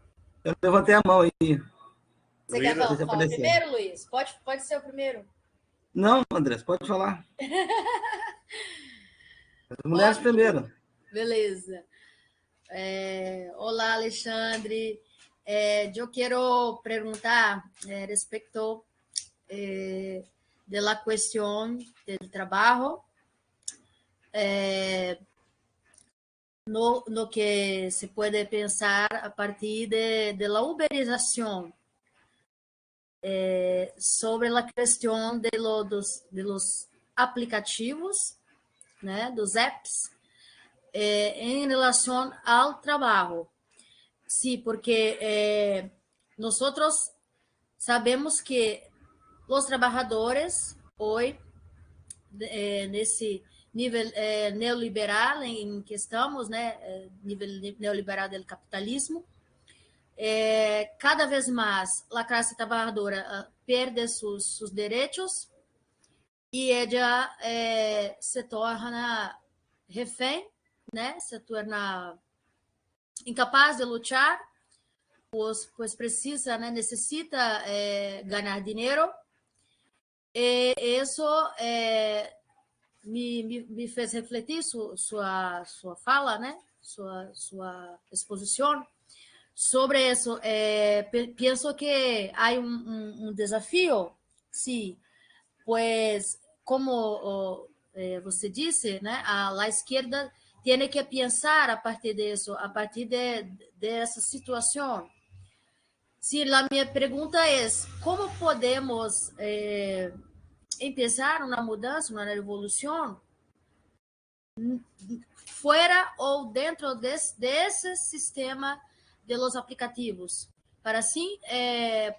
Eu levantei a mão aí. Você quer falar primeiro, Luiz? Pode ser o primeiro. Não, Andressa, pode falar. As mulheres primeiro. Beleza. Olá, Alexandre. Eu quero perguntar respecto de la cuestión del trabajo, no que se puede pensar a partir de la uberización, sobre la cuestión de los aplicativos, né, dos apps, em relação ao trabalho. Sí, porque nosotros sabemos que os trabalhadores hoje, nesse nível neoliberal em que estamos, né, nível neoliberal do capitalismo, cada vez mais a classe trabalhadora perde seus direitos e ela se torna refém, né, se torna incapaz de lutar, pois precisa, né, necessita ganhar dinheiro. E isso me fez refletir sua fala, né, sua exposição sobre isso. Penso que há um desafio, sim, pois como você disse, né, a esquerda tem que pensar a partir disso, a partir dessa situação. Sim, a minha pergunta é: como podemos começar uma mudança, uma revolução, fora ou dentro desse sistema de los aplicativos, para assim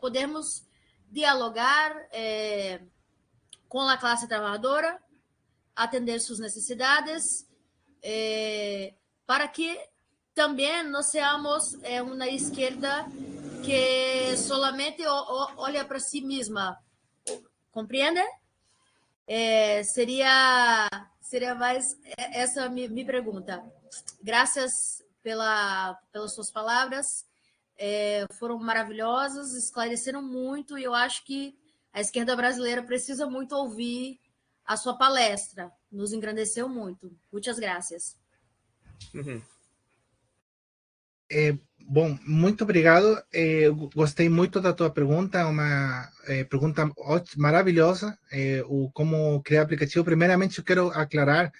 podermos dialogar com a classe trabalhadora, atender suas necessidades, para que também não seamos uma esquerda que solamente olha para si mesma. Compreende? Seria mais essa minha pergunta. Graças pelas suas palavras, foram maravilhosas, esclareceram muito, e eu acho que a esquerda brasileira precisa muito ouvir a sua palestra. Nos engrandeceu muito. Muitas graças. Bom, muito obrigado. Gostei muito da tua pergunta, uma pergunta maravilhosa. Como criar aplicativo. Primeiramente, eu quero aclarar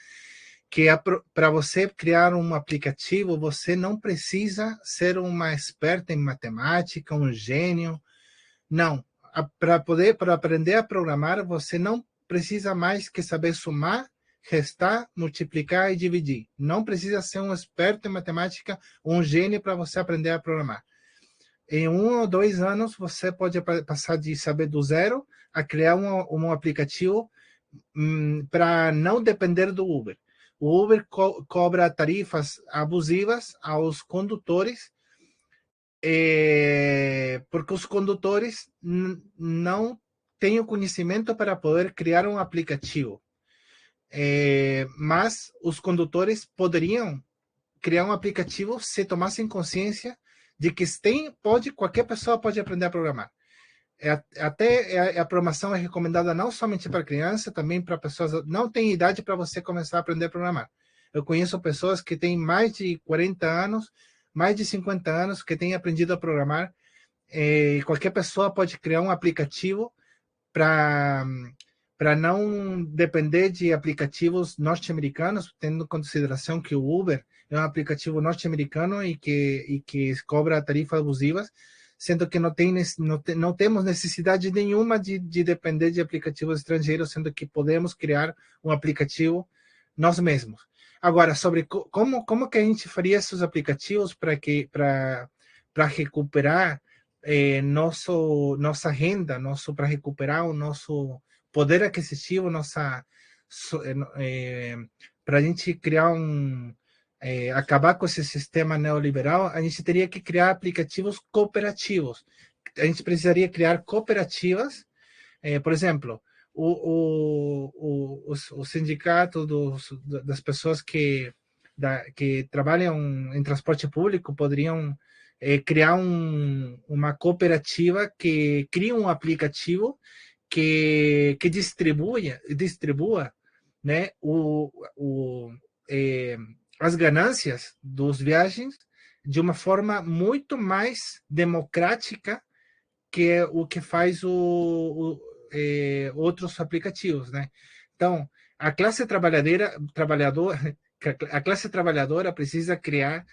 que para você criar um aplicativo, você não precisa ser uma experta em matemática, um gênio. Não. Para aprender a programar, você não precisa mais que saber somar, restar, multiplicar e dividir. Não precisa ser um experto em matemática ou um gênio para você aprender a programar. Em 1 ou 2 anos, você pode passar de saber do zero a criar um aplicativo para não depender do Uber. O Uber cobra tarifas abusivas aos condutores, porque os condutores não têm o conhecimento para poder criar um aplicativo. Mas os condutores poderiam criar um aplicativo se tomassem consciência de que qualquer pessoa pode aprender a programar. Até a programação é recomendada não somente para criança, também para pessoas. Não tem idade para você começar a aprender a programar. Eu conheço pessoas que têm mais de 40 anos, mais de 50 anos, que têm aprendido a programar. Qualquer pessoa pode criar um aplicativo para não depender de aplicativos norte-americanos, tendo em consideração que o Uber é um aplicativo norte-americano e que cobra tarifas abusivas, sendo que não temos necessidade nenhuma de depender de aplicativos estrangeiros, sendo que podemos criar um aplicativo nós mesmos. Agora, sobre como que a gente faria esses aplicativos para recuperar nossa renda, para recuperar o nosso poder aquisitivo, para a gente criar acabar com esse sistema neoliberal, a gente teria que criar aplicativos cooperativos. A gente precisaria criar cooperativas, por exemplo, o sindicato das pessoas que trabalham em transporte público poderiam criar uma cooperativa que cria um aplicativo que distribua, né, as ganâncias dos viagens de uma forma muito mais democrática que é o que faz outros aplicativos, né? Então, a classe trabalhadora precisa criar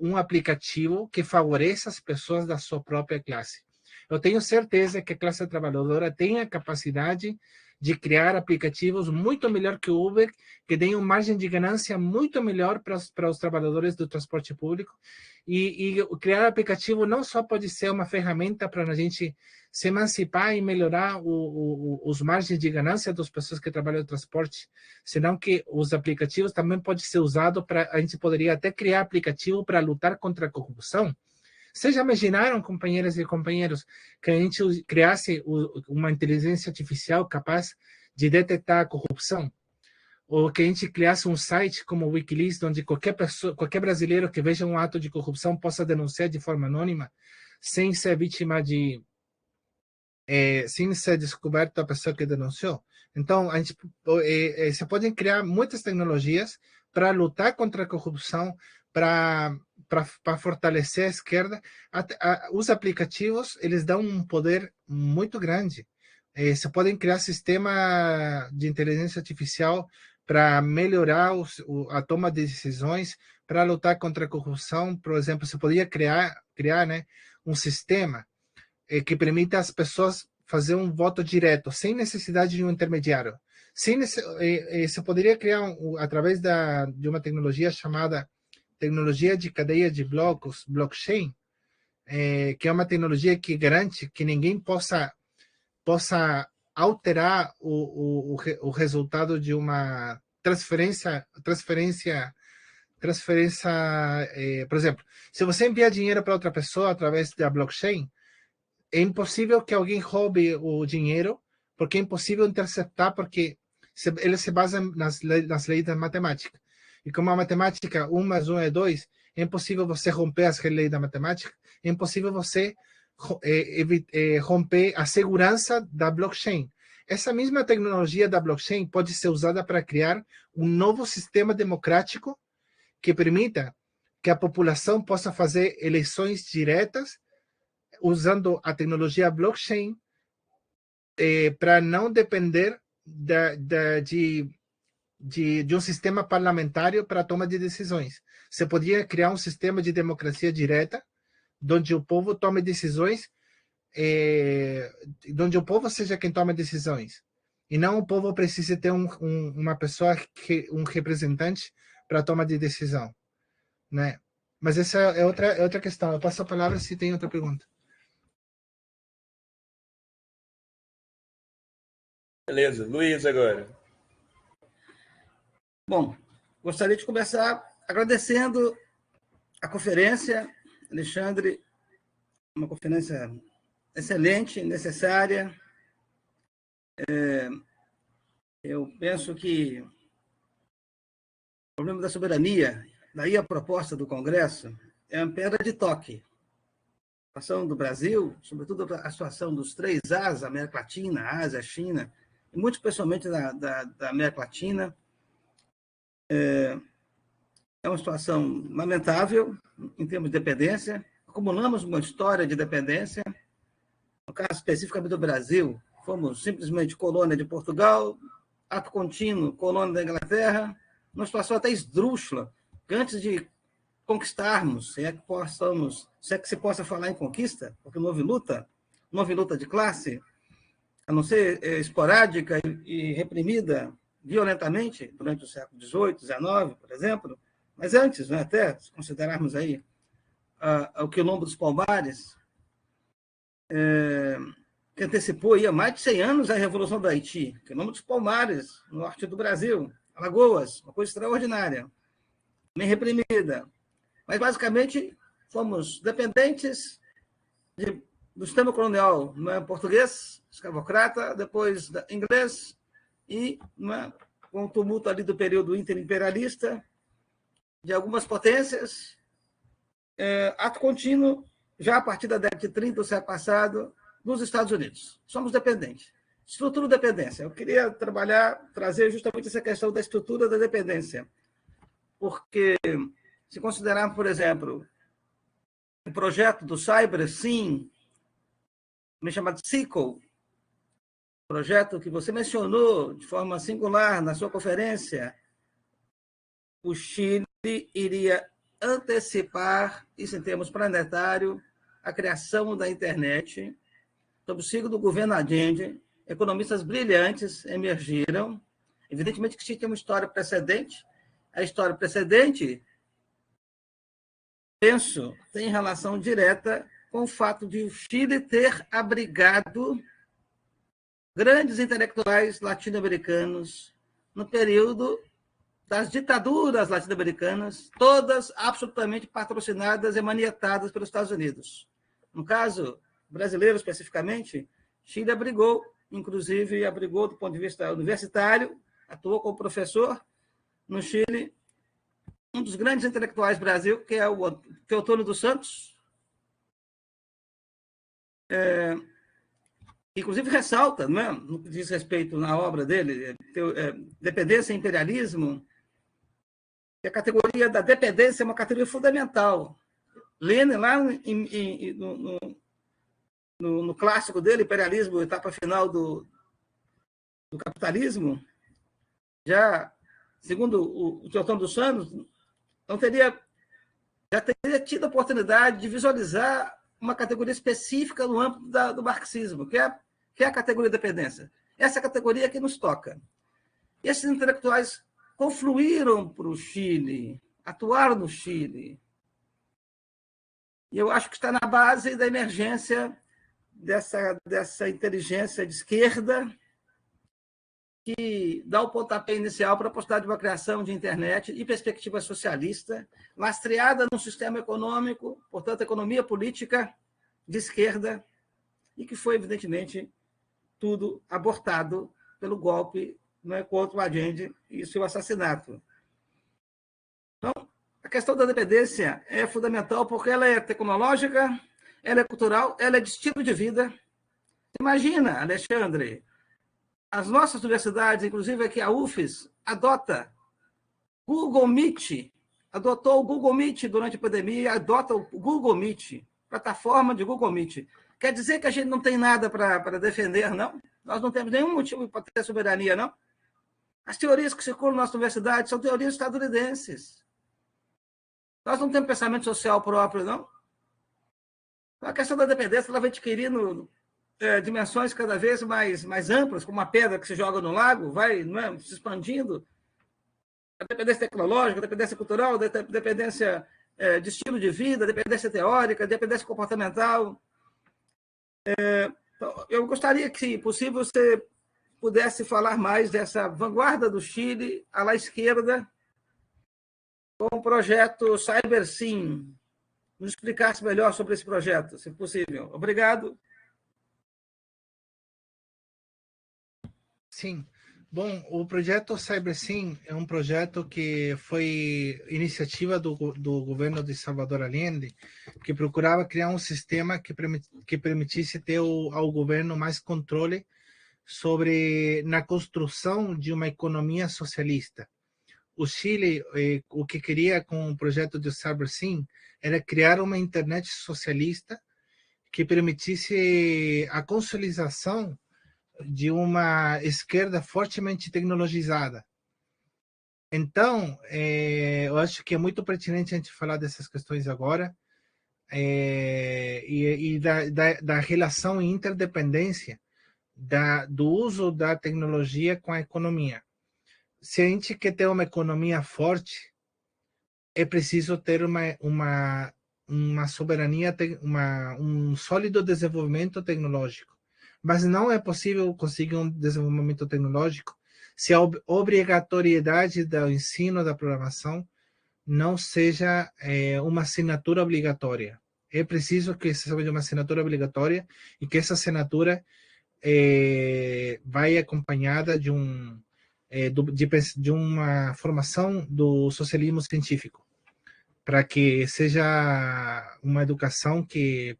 um aplicativo que favoreça as pessoas da sua própria classe. Eu tenho certeza que a classe trabalhadora tem a capacidade de criar aplicativos muito melhor que o Uber, que tenham margem de ganância muito melhor para os trabalhadores do transporte público. E criar aplicativo não só pode ser uma ferramenta para a gente se emancipar e melhorar os margens de ganância das pessoas que trabalham no transporte, senão que os aplicativos também podem ser usados a gente poderia até criar aplicativo para lutar contra a corrupção. Vocês já imaginaram, companheiras e companheiros, que a gente criasse uma inteligência artificial capaz de detectar a corrupção? Ou que a gente criasse um site como o Wikileaks, onde qualquer brasileiro que veja um ato de corrupção possa denunciar de forma anônima, sem ser vítima sem ser descoberta a pessoa que denunciou? Então, você pode criar muitas tecnologias para lutar contra a corrupção, para fortalecer a esquerda. Os aplicativos, eles dão um poder muito grande. Você pode criar sistema de inteligência artificial para melhorar a toma de decisões, para lutar contra a corrupção. Por exemplo, você poderia criar né, um sistema que permita às pessoas fazer um voto direto, sem necessidade de um intermediário. Você poderia criar, através de uma tecnologia chamada tecnologia de cadeia de blocos, blockchain, que é uma tecnologia que garante que ninguém possa alterar o resultado de uma transferência, por exemplo, se você envia dinheiro para outra pessoa através da blockchain, é impossível que alguém roube o dinheiro, porque é impossível interceptar, porque ele se basa nas leis da matemática. E como a matemática 1 mais 1 é 2, é impossível você romper as leis da matemática, é impossível você romper a segurança da blockchain. Essa mesma tecnologia da blockchain pode ser usada para criar um novo sistema democrático que permita que a população possa fazer eleições diretas usando a tecnologia blockchain para não depender de um sistema parlamentar para a toma de decisões. Você poderia criar um sistema de democracia direta, onde o povo tome decisões, onde o povo seja quem toma decisões, e não o povo precise ter uma pessoa, um representante para a toma de decisão, né? Mas essa é outra questão. Eu passo a palavra se tem outra pergunta. Beleza. Luiz, agora. Bom, gostaria de começar agradecendo a conferência, Alexandre, uma conferência excelente, necessária. Eu penso que o problema da soberania, daí a proposta do Congresso, é uma pedra de toque. A situação do Brasil, sobretudo a situação dos 3 As, América Latina, Ásia, China, e muito especialmente da América Latina, é uma situação lamentável em termos de dependência. Acumulamos uma história de dependência. No caso especificamente do Brasil, fomos simplesmente colônia de Portugal, ato contínuo, colônia da Inglaterra, numa situação até esdrúxula, que antes de conquistarmos, se é que se possa falar em conquista, porque não houve luta de classe, a não ser esporádica e reprimida violentamente durante o século XVIII, XIX, por exemplo, mas antes, né, até se considerarmos aí o Quilombo dos Palmares, que antecipou aí há mais de 100 anos a Revolução do Haiti, Quilombo dos Palmares, no norte do Brasil, Alagoas, uma coisa extraordinária, bem reprimida. Mas, basicamente, fomos dependentes do sistema colonial, né, português, escravocrata, depois inglês, e com o tumulto ali do período interimperialista, de algumas potências, ato contínuo, já a partir da década de 30 do século passado, dos Estados Unidos. Somos dependentes. Estrutura de dependência. Eu queria trazer justamente essa questão da estrutura da dependência, porque se considerarmos, por exemplo, o projeto do CyberSyn, também chamado SICO, projeto que você mencionou de forma singular na sua conferência, o Chile iria antecipar, isso em termos planetários, a criação da internet. Sob o signo do governo Allende, economistas brilhantes emergiram. Evidentemente que tinha uma história precedente. A história precedente, penso, tem relação direta com o fato de o Chile ter abrigado grandes intelectuais latino-americanos no período das ditaduras latino-americanas, todas absolutamente patrocinadas e manietadas pelos Estados Unidos. No caso brasileiro, especificamente, Chile abrigou, inclusive abrigou do ponto de vista universitário, atuou como professor no Chile, um dos grandes intelectuais do Brasil, que é o Teotônio dos Santos, inclusive ressalta, não é? No que diz respeito na obra dele, Dependência e Imperialismo, que a categoria da dependência é uma categoria fundamental. Lenin, lá no clássico dele, Imperialismo, etapa final do capitalismo, já, segundo o Teotônio dos Santos, já teria tido a oportunidade de visualizar uma categoria específica no âmbito do marxismo, que é a categoria de dependência. Essa é a categoria que nos toca. E esses intelectuais confluíram para o Chile, atuaram no Chile. E eu acho que está na base da emergência dessa inteligência de esquerda que dá o pontapé inicial para a possibilidade de uma criação de internet e perspectiva socialista, lastreada num sistema econômico, portanto, economia política de esquerda, e que foi, evidentemente, tudo abortado pelo golpe, né, contra o Allende e seu assassinato. Então, a questão da dependência é fundamental porque ela é tecnológica, ela é cultural, ela é de estilo de vida. Imagina, Alexandre, as nossas universidades, inclusive aqui a UFES, adotou o Google Meet durante a pandemia, adota o Google Meet, plataforma de Google Meet. Quer dizer que a gente não tem nada para defender, não? Nós não temos nenhum motivo para ter soberania, não? As teorias que circulam na nossa universidade são teorias estadunidenses. Nós não temos pensamento social próprio, não? A questão da dependência ela vai adquirindo dimensões cada vez mais amplas, como uma pedra que se joga no lago, vai, não é, se expandindo. A dependência tecnológica, a dependência cultural, a dependência de estilo de vida, a dependência teórica, a dependência comportamental. Então, eu gostaria que, se possível, você pudesse falar mais dessa vanguarda do Chile à esquerda com o projeto CyberSim. Nos explicasse melhor sobre esse projeto, se possível. Obrigado. Sim. Bom, o projeto CyberSim é um projeto que foi iniciativa do governo de Salvador Allende, que procurava criar um sistema que permitisse ter ao governo mais controle na construção de uma economia socialista. O Chile, o que queria com o projeto de CyberSim era criar uma internet socialista que permitisse a consolidação de uma esquerda fortemente tecnologizada. Então, eu acho que é muito pertinente a gente falar dessas questões agora, e da relação e interdependência do uso da tecnologia com a economia. Se a gente quer ter uma economia forte, é preciso ter uma soberania, um sólido desenvolvimento tecnológico. Mas não é possível conseguir um desenvolvimento tecnológico se a obrigatoriedade do ensino da programação não seja uma assinatura obrigatória. É preciso que seja uma assinatura obrigatória e que essa assinatura vai acompanhada de uma formação do socialismo científico, para que seja uma educação que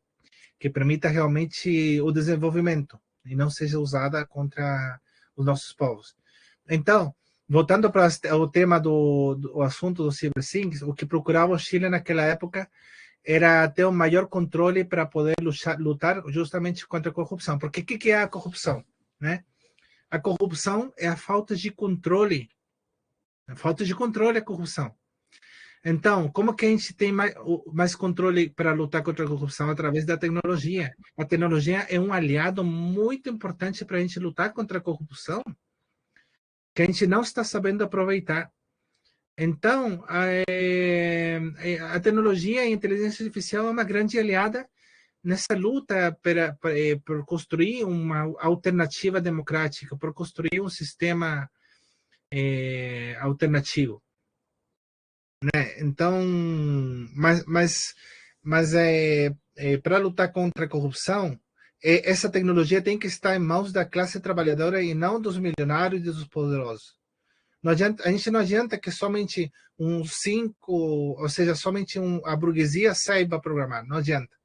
permita realmente o desenvolvimento e não seja usada contra os nossos povos. Então, voltando para o tema do assunto do CyberSim, o que procurava o Chile naquela época era ter um maior controle para poder lutar justamente contra a corrupção. Porque o que é a corrupção? Né? A corrupção é a falta de controle. A falta de controle é a corrupção. Então, como que a gente tem mais controle para lutar contra a corrupção? Através da tecnologia. A tecnologia é um aliado muito importante para a gente lutar contra a corrupção, que a gente não está sabendo aproveitar. Então, a tecnologia e a inteligência artificial é uma grande aliada nessa luta por construir uma alternativa democrática, por construir um sistema alternativo. Né? Então, mas para lutar contra a corrupção, essa tecnologia tem que estar em mãos da classe trabalhadora e não dos milionários e dos poderosos. Não adianta, a gente não adianta que somente ou seja, somente a burguesia saiba programar. Não adianta.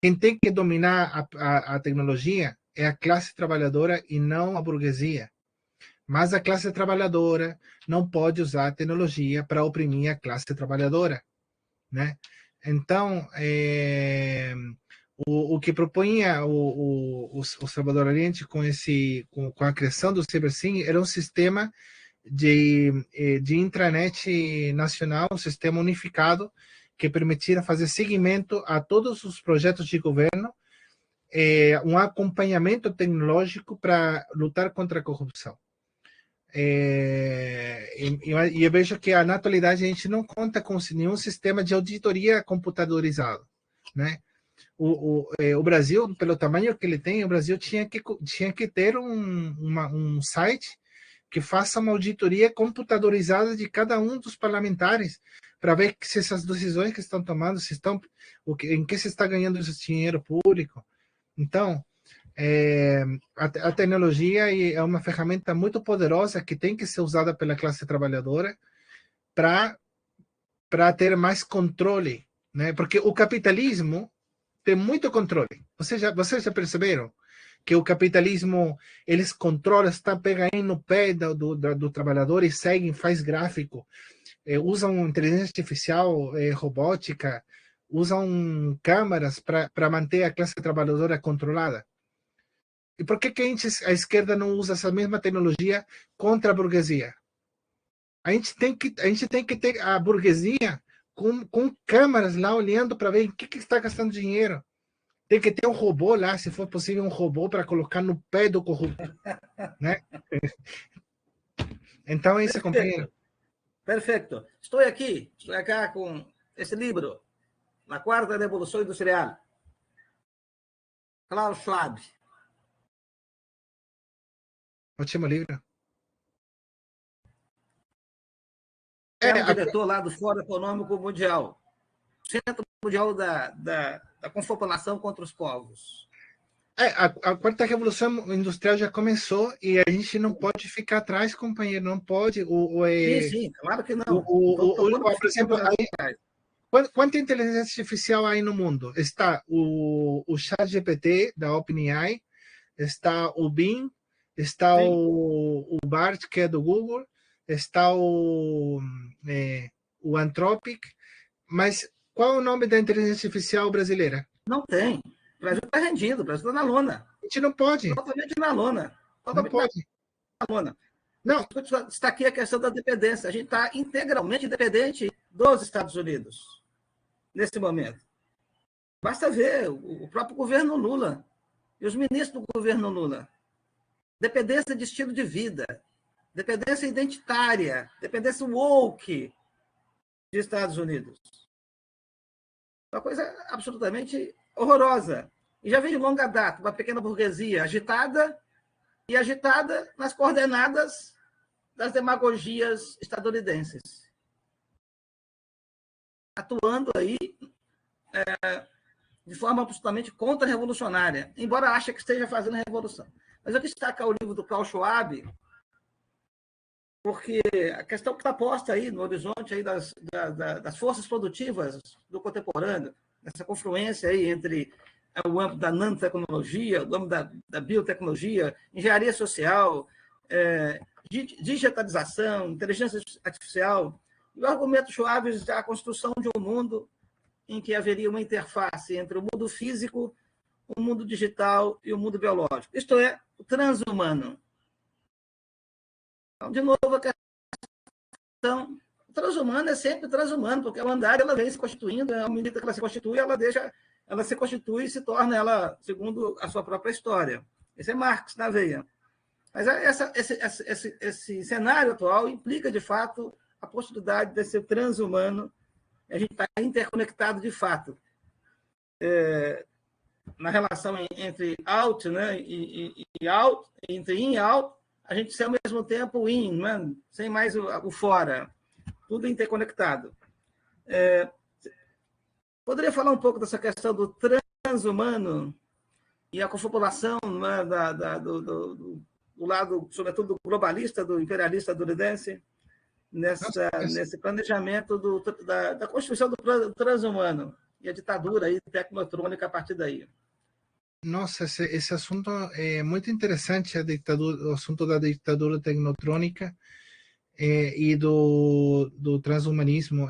Quem tem que dominar a tecnologia é a classe trabalhadora e não a burguesia. Mas a classe trabalhadora não pode usar a tecnologia para oprimir a classe trabalhadora, né? Então, o que propunha o Salvador Allende com a criação do CyberSim era um sistema de intranet nacional, um sistema unificado que permitira fazer seguimento a todos os projetos de governo, um acompanhamento tecnológico para lutar contra a corrupção. E eu vejo que na atualidade a gente não conta com nenhum sistema de auditoria computadorizado, né? O Brasil, pelo tamanho que ele tem, o Brasil tinha que ter um site que faça uma auditoria computadorizada de cada um dos parlamentares para ver se essas decisões que estão tomando, em que se está ganhando esse dinheiro público. Então, a tecnologia é uma ferramenta muito poderosa que tem que ser usada pela classe trabalhadora para ter mais controle, né? Porque o capitalismo tem muito controle. Vocês já perceberam que o capitalismo, eles controlam, pegam aí no pé do trabalhador e seguem, faz gráfico, usam inteligência artificial, robótica, usam câmaras para manter a classe trabalhadora controlada. E por que a esquerda não usa essa mesma tecnologia contra a burguesia? A gente tem que ter a burguesia com câmeras lá olhando para ver em que está gastando dinheiro. Tem que ter um robô lá, se for possível, um robô para colocar no pé do corrupto. Né? Então, esse companheiro. Perfeito. Estou acá com esse livro, La Quarta Revolução Industrial, Klaus Schwab. Ótimo livro. É o diretor lá do Fórum Econômico Mundial, Centro Mundial da Confabulação contra os Povos. A quarta revolução industrial já começou e a gente não pode ficar atrás, companheiro, não pode. Sim, claro que não. Por exemplo, quanta inteligência artificial há aí no mundo? Está o ChatGPT da OpenAI, está o Bing, está o Bard, que é do Google, está o Anthropic, mas qual é o nome da inteligência artificial brasileira? Não tem. O Brasil está rendido, o Brasil está na lona. A gente não pode. Totalmente na lona. Não pode. Na lona. Não. Eu destaquei a questão da dependência. A gente está integralmente dependente dos Estados Unidos nesse momento. Basta ver o próprio governo Lula e os ministros do governo Lula. Dependência de estilo de vida, dependência identitária, dependência woke dos Estados Unidos. Uma coisa absolutamente horrorosa. E já vem de longa data, uma pequena burguesia agitada nas coordenadas das demagogias estadunidenses. Atuando aí de forma absolutamente contra-revolucionária, embora ache que esteja fazendo revolução. Mas eu quis destacar o livro do Klaus Schwab, porque a questão que está posta aí no horizonte aí das forças produtivas do contemporâneo, essa confluência aí entre o âmbito da nanotecnologia, o âmbito da biotecnologia, engenharia social, digitalização, inteligência artificial, e o argumento Schwab é a construção de um mundo em que haveria uma interface entre o mundo físico, o mundo digital e o mundo biológico. Isto é, o transhumano. Então, de novo, a questão... O transhumano é sempre transhumano, porque a humanidade ela vem se constituindo, à medida que ela se constitui, ela se constitui e se torna ela, segundo a sua própria história. Esse é Marx na veia. Mas esse cenário atual implica, de fato, a possibilidade de ser transhumano. A gente está interconectado de fato. Na relação entre out, né, e out, entre in e out, a gente ser ao mesmo tempo in, né, sem mais o fora. Tudo interconectado. Poderia falar um pouco dessa questão do transhumano e a confabulação, né, do lado, sobretudo, do globalista, do imperialista estadunidense, nesse planejamento da construção do transhumano e a ditadura aí, tecnotrônica a partir daí. Nossa, esse assunto é muito interessante, o assunto da ditadura tecnotrônica e do transhumanismo.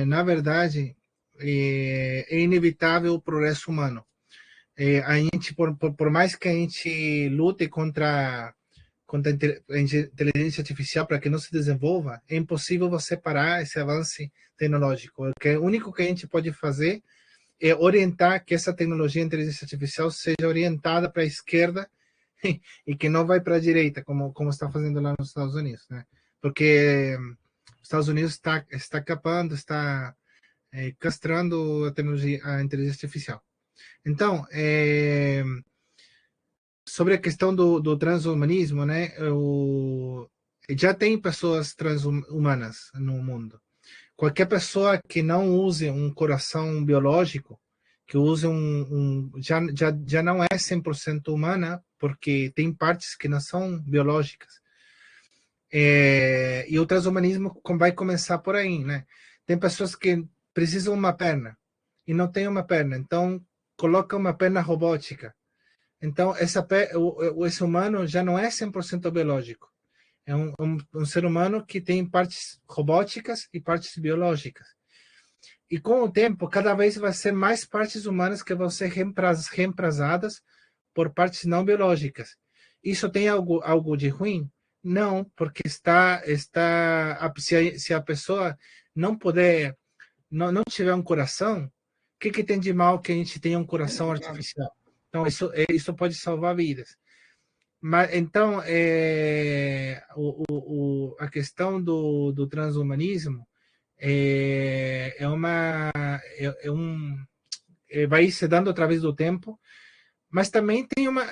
Na verdade, é inevitável o progresso humano. A gente, por mais que a gente lute contra a inteligência artificial para que não se desenvolva, é impossível você parar esse avanço tecnológico. O único que a gente pode fazer é orientar que essa tecnologia de inteligência artificial seja orientada para a esquerda e que não vai para a direita, como está fazendo lá nos Estados Unidos, né? Porque os Estados Unidos está capando, está castrando a inteligência artificial. Então, sobre a questão do transhumanismo, né? Já tem pessoas transhumanas no mundo. Qualquer pessoa que não use um coração biológico, que use já não é 100% humana, porque tem partes que não são biológicas. E o transhumanismo vai começar por aí, né? Tem pessoas que precisam de uma perna e não tem uma perna, então coloca uma perna robótica. Então, esse humano já não é 100% biológico. É um ser humano que tem partes robóticas e partes biológicas. E com o tempo, cada vez vai ser mais partes humanas que vão ser reemplaçadas por partes não biológicas. Isso tem algo de ruim? Não, porque se a pessoa não puder, não tiver um coração, o que tem de mal que a gente tenha um coração artificial? Então, isso pode salvar vidas. Mas, então, a questão do transhumanismo vai se dando através do tempo, mas também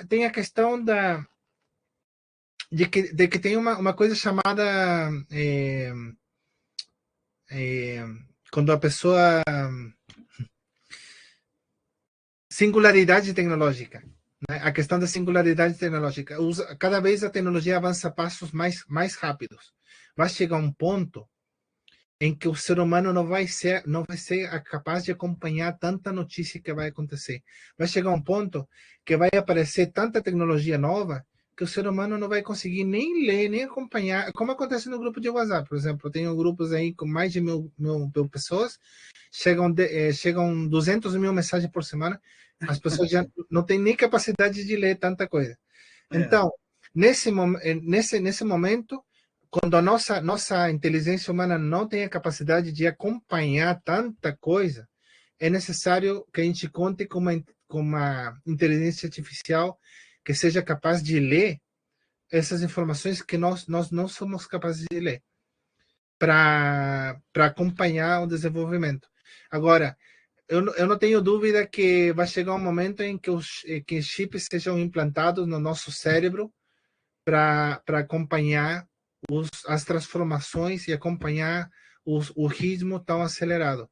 tem a questão de que tem uma coisa chamada quando a pessoa singularidade tecnológica, né? A questão da singularidade tecnológica. Cada vez a tecnologia avança a passos mais rápidos. Vai chegar um ponto em que o ser humano não vai ser capaz de acompanhar tanta notícia que vai acontecer. Vai chegar um ponto que vai aparecer tanta tecnologia nova que o ser humano não vai conseguir nem ler, nem acompanhar, como acontece no grupo de WhatsApp, por exemplo. Eu tenho grupos aí com mais de mil pessoas, chegam 200 mil mensagens por semana, as pessoas já não têm nem capacidade de ler tanta coisa. Então, nesse momento, quando a nossa inteligência humana não tem a capacidade de acompanhar tanta coisa, é necessário que a gente conte com uma inteligência artificial que seja capaz de ler essas informações que nós não somos capazes de ler, para acompanhar o desenvolvimento. Agora, eu não tenho dúvida que vai chegar um momento em que os chips sejam implantados no nosso cérebro para acompanhar as transformações e acompanhar o ritmo tão acelerado.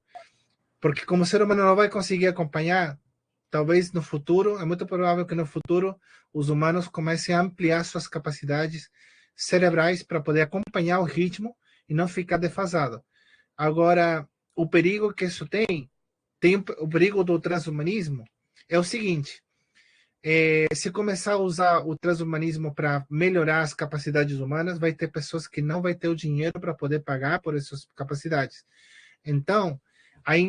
Porque como o ser humano não vai conseguir acompanhar, talvez no futuro, é muito provável que no futuro os humanos comecem a ampliar suas capacidades cerebrais para poder acompanhar o ritmo e não ficar defasado. Agora, o perigo que isso tem o perigo do transhumanismo, é o seguinte: se começar a usar o transhumanismo para melhorar as capacidades humanas, vai ter pessoas que não vai ter o dinheiro para poder pagar por essas capacidades. Então, aí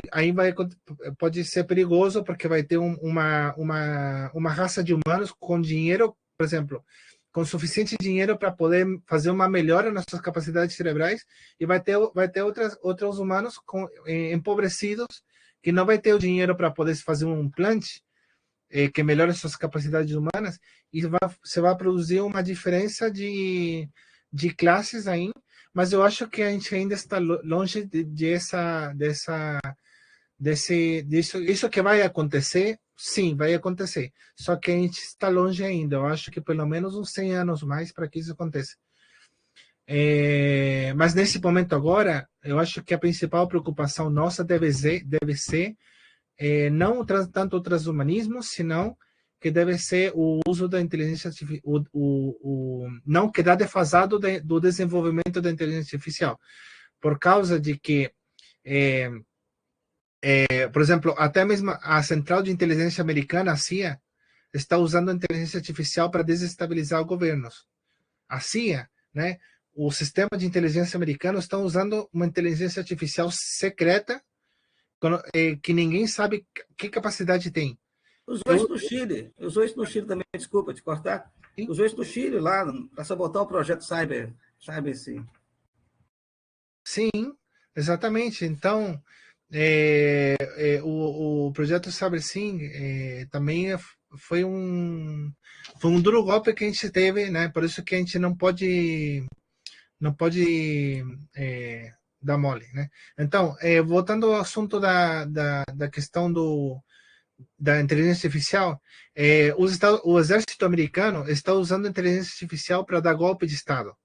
pode ser perigoso, porque vai ter uma raça de humanos com dinheiro, por exemplo, com suficiente dinheiro para poder fazer uma melhora nas suas capacidades cerebrais, e vai ter outros humanos empobrecidos que não vai ter o dinheiro para poder fazer um implante que melhore suas capacidades humanas, e você vai produzir uma diferença de classes aí, mas eu acho que a gente ainda está longe disso que vai acontecer. Sim, vai acontecer, só que a gente está longe ainda. Eu acho que pelo menos uns 100 anos mais para que isso aconteça. Mas nesse momento agora, eu acho que a principal preocupação nossa deve ser não tanto o transhumanismo, senão que deve ser o uso da inteligência artificial, não quedar defasado do desenvolvimento da inteligência artificial, por causa de que, por exemplo, até mesmo a Central de Inteligência Americana, a CIA, está usando a inteligência artificial para desestabilizar governos. A CIA, né? O sistema de inteligência americano está usando uma inteligência artificial secreta que ninguém sabe que capacidade tem. Usou isso no Chile. Usou isso no Chile também, desculpa te cortar. Sim. Usou isso no Chile lá, para sabotar o projeto Cyber sim. Sim, exatamente. Então, o projeto Cyber Sim também foi um duro golpe que a gente teve, né? Por isso que a gente não pode dar mole, né? Então, voltando ao assunto da questão da inteligência artificial, o exército americano está usando a inteligência artificial para dar golpe de Estado.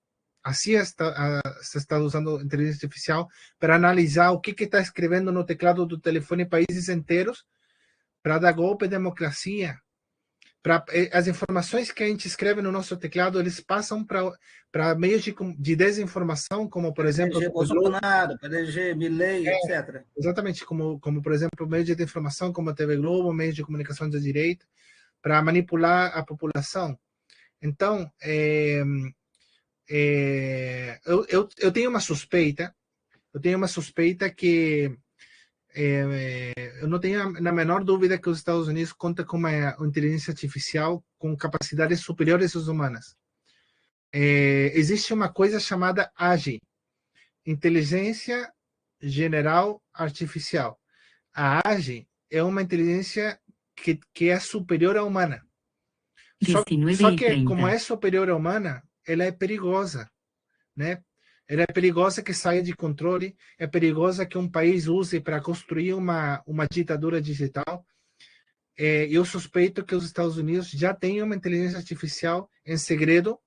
A CIA está usando a inteligência artificial para analisar o que está escrevendo no teclado do telefone países inteiros, para dar golpe à democracia. As informações que a gente escreve no nosso teclado, eles passam para meios de desinformação, como, por exemplo... Bolsonaro, PDG, Milley, etc. Exatamente, como, por exemplo, meios de desinformação, como a TV Globo, meios de comunicação da direita, para manipular a população. Então, eu tenho uma suspeita que eu não tenho na menor dúvida que os Estados Unidos conta com uma inteligência artificial com capacidades superiores às humanas. Existe uma coisa chamada AGI, Inteligência General Artificial. A AGI é uma inteligência que é superior à humana. Só que, como é superior à humana, ela é perigosa, né? Ela é perigosa que saia de controle, é perigosa que um país use para construir uma ditadura digital. Eu suspeito que os Estados Unidos já têm uma inteligência artificial em segredo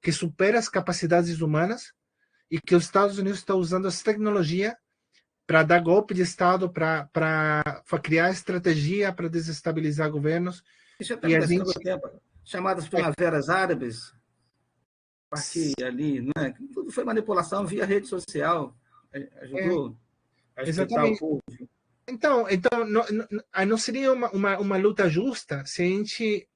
que supera as capacidades humanas e que os Estados Unidos estão usando essa tecnologia para dar golpe de Estado, para criar estratégia para desestabilizar governos. Isso já está E a acontecendo há gente... muito tempo. Chamadas primaveras árabes, a partir ali, né? Tudo foi manipulação via rede social, ajudou a esquentar o Exatamente. povo. Então não seria uma luta justa se a gente...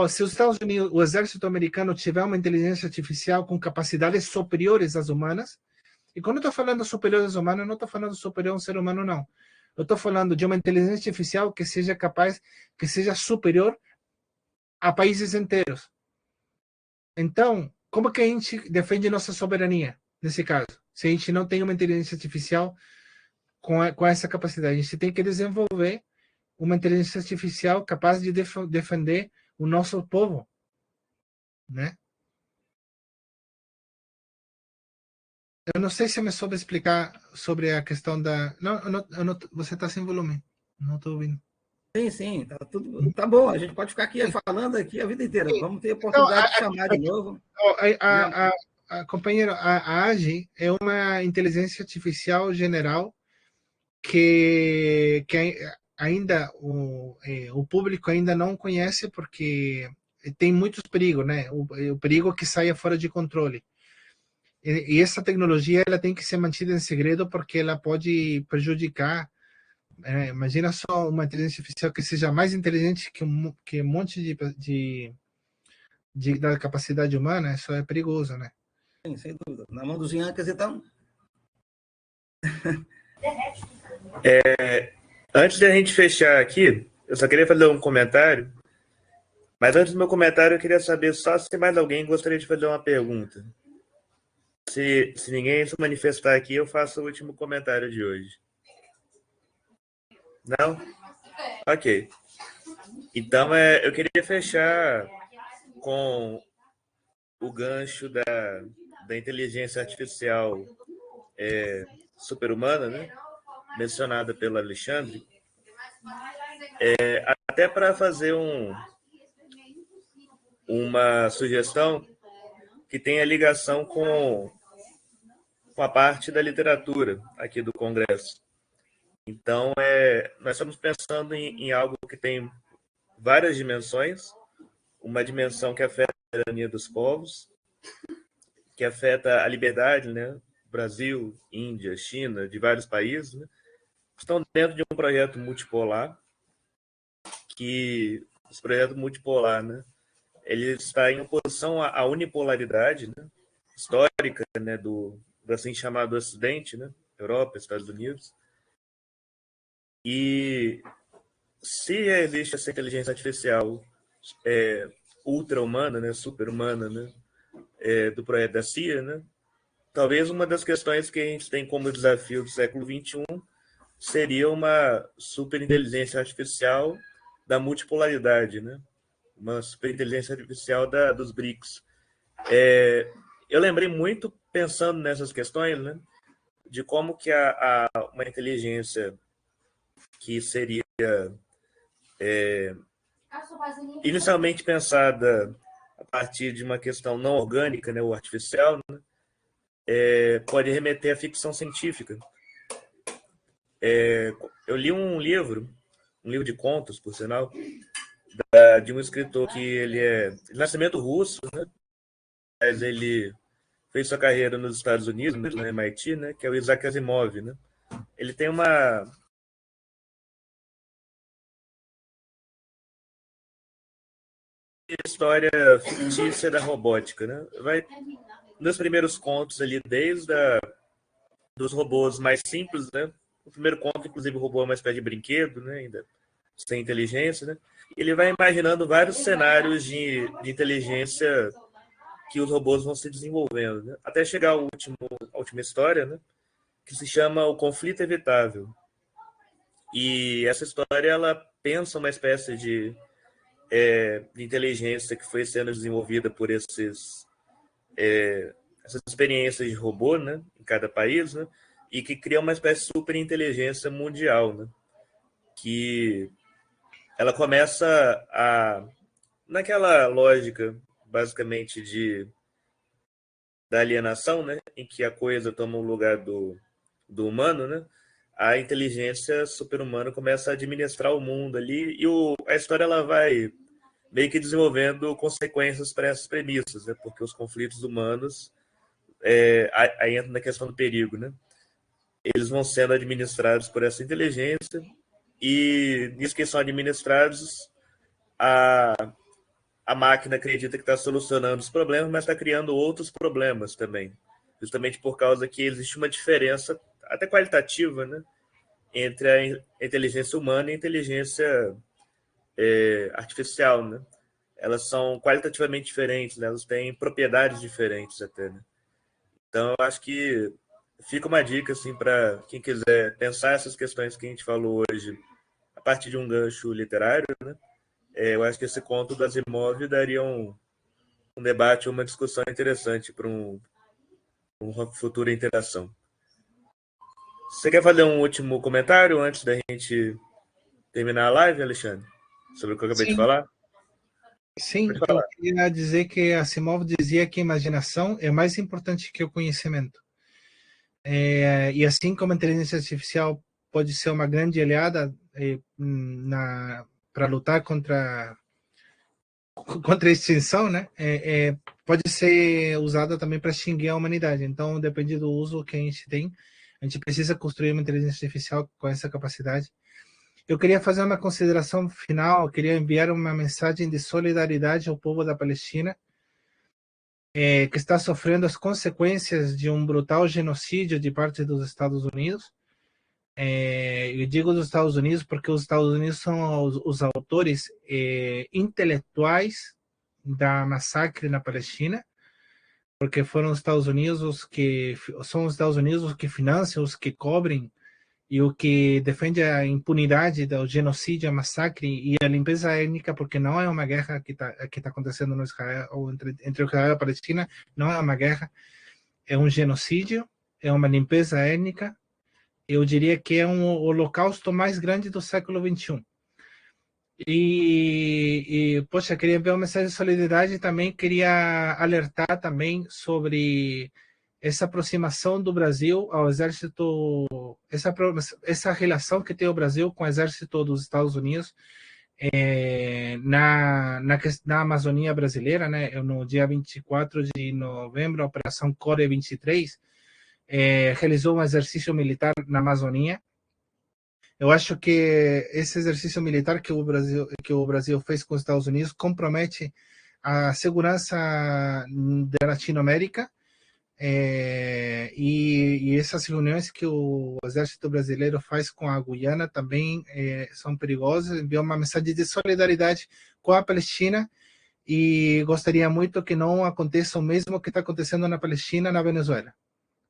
se os Estados Unidos, o exército americano tiver uma inteligência artificial com capacidades superiores às humanas, e quando eu estou falando superior às humanas, eu não estou falando superior a um ser humano, não. Eu estou falando de uma inteligência artificial que seja capaz, que seja superior a países inteiros. Então, como que a gente defende nossa soberania, nesse caso? Se a gente não tem uma inteligência artificial com essa capacidade, a gente tem que desenvolver uma inteligência artificial capaz de defender o nosso povo, né? Eu não sei se eu me soube explicar sobre a questão da... Não, você está sem volume. Não estou ouvindo. Sim, tá tudo tá bom. A gente pode ficar aqui falando aqui a vida inteira. Vamos ter a oportunidade de chamar de novo. Companheiro, a AGI é uma inteligência artificial general que ainda o público ainda não conhece porque tem muitos perigos, né? O perigo que saia fora de controle. E essa tecnologia ela tem que ser mantida em segredo porque ela pode prejudicar. Imagina só uma inteligência artificial que seja mais inteligente que um monte da capacidade humana, isso é perigoso, né? Sim, sem dúvida. Na mão dos Yankees, então. Antes de a gente fechar aqui, eu só queria fazer um comentário. Mas antes do meu comentário, eu queria saber só se mais alguém gostaria de fazer uma pergunta. Se ninguém se manifestar aqui, eu faço o último comentário de hoje. Não? Ok. Então, eu queria fechar com o gancho da inteligência artificial super-humana, né? Mencionada pelo Alexandre. Até para fazer uma sugestão que tenha ligação com a parte da literatura aqui do Congresso. Então, nós estamos pensando em algo que tem várias dimensões, uma dimensão que afeta a soberania dos povos, que afeta a liberdade, né? Brasil, Índia, China, de vários países, né? Estão dentro de um projeto multipolar, que esse projeto multipolar, né? Ele está em oposição à unipolaridade, né? Histórica, né? do assim chamado Ocidente, né? Europa, Estados Unidos. E se existe essa inteligência artificial ultra-humana, né, super-humana, né, do projeto da CIA, né, talvez uma das questões que a gente tem como desafio do século XXI seria uma superinteligência artificial da multipolaridade, né, uma superinteligência artificial dos BRICS. Eu lembrei muito, pensando nessas questões, né, de como que uma inteligência que seria inicialmente pensada a partir de uma questão não orgânica, né, ou artificial, né, pode remeter à ficção científica. Eu li um livro de contos, por sinal, de um escritor que ele é de nascimento russo, né, mas ele fez sua carreira nos Estados Unidos, no MIT, né, que é o Isaac Asimov, né. Ele tem uma história fictícia da robótica, né? Vai nos primeiros contos ali, desde dos robôs mais simples, né? O primeiro conto, inclusive, o robô é uma espécie de brinquedo, né? Ainda sem inteligência, né? Ele vai imaginando vários cenários de inteligência que os robôs vão se desenvolvendo, né? Até chegar à última história, né? Que se chama O Conflito Evitável. E essa história, ela pensa uma espécie de inteligência que foi sendo desenvolvida por essas experiências de robô, né, em cada país, né, e que cria uma espécie de superinteligência mundial, né, que ela começa naquela lógica, basicamente, de da alienação, né, em que a coisa toma o lugar do humano, né, a inteligência super-humana começa a administrar o mundo ali e a história ela vai meio que desenvolvendo consequências para essas premissas, né, porque os conflitos humanos aí entra na questão do perigo, né, eles vão sendo administrados por essa inteligência e nisso que são administrados a máquina acredita que está solucionando os problemas, mas está criando outros problemas também. Justamente por causa que existe uma diferença, até qualitativa, né, entre a inteligência humana e a inteligência artificial. Né? Elas são qualitativamente diferentes, né? Elas têm propriedades diferentes até. Né? Então, eu acho que fica uma dica assim, para quem quiser pensar essas questões que a gente falou hoje a partir de um gancho literário, né? Eu acho que esse conto do Asimov daria um debate, uma discussão interessante para uma futura interação. Você quer fazer um último comentário antes da gente terminar a live, Alexandre? Sobre o que eu acabei de falar? Sim, eu queria dizer que Asimov dizia que a imaginação é mais importante que o conhecimento. E assim como a inteligência artificial pode ser uma grande aliada para lutar contra a extinção, né? Pode ser usada também para extinguir a humanidade. Então, depende do uso que a gente tem. A gente precisa construir uma inteligência artificial com essa capacidade. Eu queria fazer uma consideração final. Eu queria enviar uma mensagem de solidariedade ao povo da Palestina, que está sofrendo as consequências de um brutal genocídio de parte dos Estados Unidos. Eu digo dos Estados Unidos porque os Estados Unidos são os autores intelectuais da massacre na Palestina, porque foram os Estados Unidos os que financiam, os que cobrem e o que defende a impunidade do genocídio, a massacre e a limpeza étnica, porque não é uma guerra que tá acontecendo no Israel ou entre Israel e a Palestina, não é uma guerra, é um genocídio, é uma limpeza étnica. Eu diria que é um holocausto mais grande do século XXI. Poxa, queria ver uma mensagem de solidariedade e também queria alertar também sobre essa aproximação do Brasil ao exército, essa relação que tem o Brasil com o exército dos Estados Unidos na Amazônia brasileira, né? No dia 24 de novembro, a Operação Core 23, realizou um exercício militar na Amazônia. Eu acho que esse exercício militar que o Brasil fez com os Estados Unidos compromete a segurança da Latinoamérica, e essas reuniões que o exército brasileiro faz com a Guiana também são perigosas. Enviou uma mensagem de solidariedade com a Palestina e gostaria muito que não aconteça o mesmo que está acontecendo na Palestina, na Venezuela,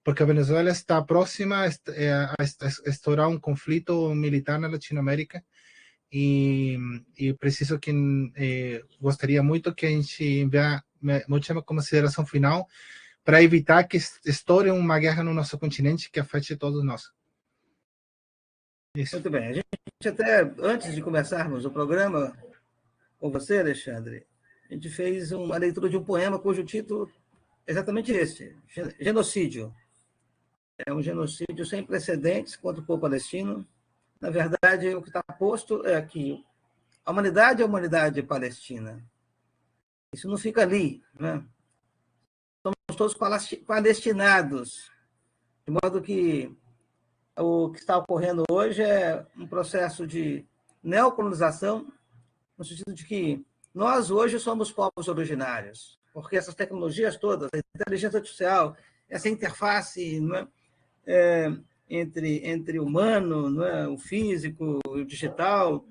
porque a Venezuela está próxima a estourar um conflito militar na Latinoamérica e preciso que gostaria muito que a gente enviar uma última consideração final para evitar que estoure uma guerra no nosso continente que afete todos nós. Isso. Muito bem. A gente até, antes de começarmos o programa com você, Alexandre, a gente fez uma leitura de um poema cujo título é exatamente esse, Genocídio. É um genocídio sem precedentes contra o povo palestino. Na verdade, o que está posto é que a humanidade é a humanidade palestina. Isso não fica ali, né? Somos todos palestinados, de modo que o que está ocorrendo hoje é um processo de neocolonização, no sentido de que nós hoje somos povos originários, porque essas tecnologias todas, a inteligência artificial, essa interface, não é? Entre o humano, não é? O físico, o digital,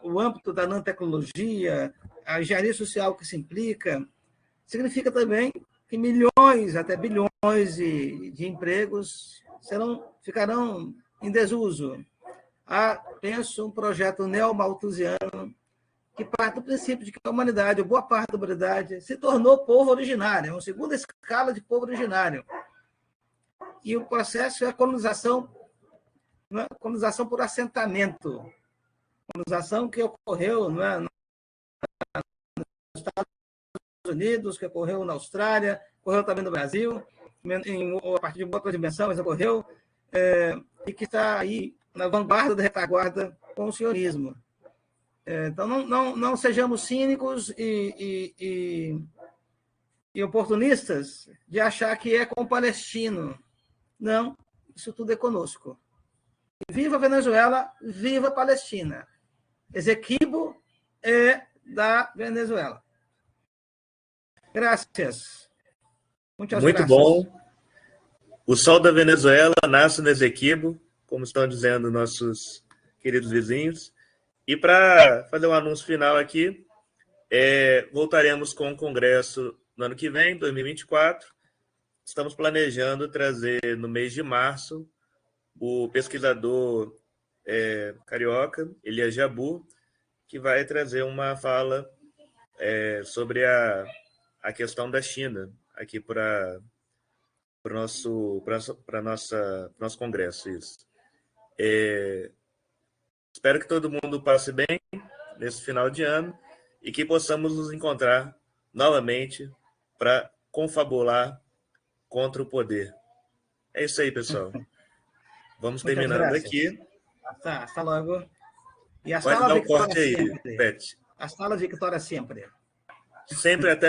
o âmbito da nanotecnologia, a engenharia social que se implica, significa também que milhões, até bilhões de empregos ficarão em desuso. Penso um projeto neomalthusiano que parte do princípio de que a humanidade, ou boa parte da humanidade, se tornou povo originário, uma segunda escala de povo originário. E o processo é a colonização, não é? Colonização por assentamento, colonização que ocorreu, não é? Nos Estados Unidos, que ocorreu na Austrália, ocorreu também no Brasil, a partir de uma outra dimensão, mas ocorreu, e que está aí na vanguarda da retaguarda com o sionismo. Então, não sejamos cínicos e oportunistas de achar que é com o palestino. Não, isso tudo é conosco. Viva a Venezuela, viva a Palestina. Esequibo é da Venezuela. Graças. Muitas Muito graças. bom. O sol da Venezuela nasce no Esequibo, como estão dizendo nossos queridos vizinhos. E para fazer um anúncio final aqui, voltaremos com o congresso no ano que vem, 2024. Estamos planejando trazer no mês de março o pesquisador carioca, Elias Jabbour, que vai trazer uma fala sobre a questão da China aqui para o nosso congresso. Isso. Espero que todo mundo passe bem nesse final de ano e que possamos nos encontrar novamente para confabular contra o poder. É isso aí, pessoal. Vamos terminando aqui. Hasta logo. E Pode dar um corte aí, Pet. Hasta la Victoria sempre. Sempre até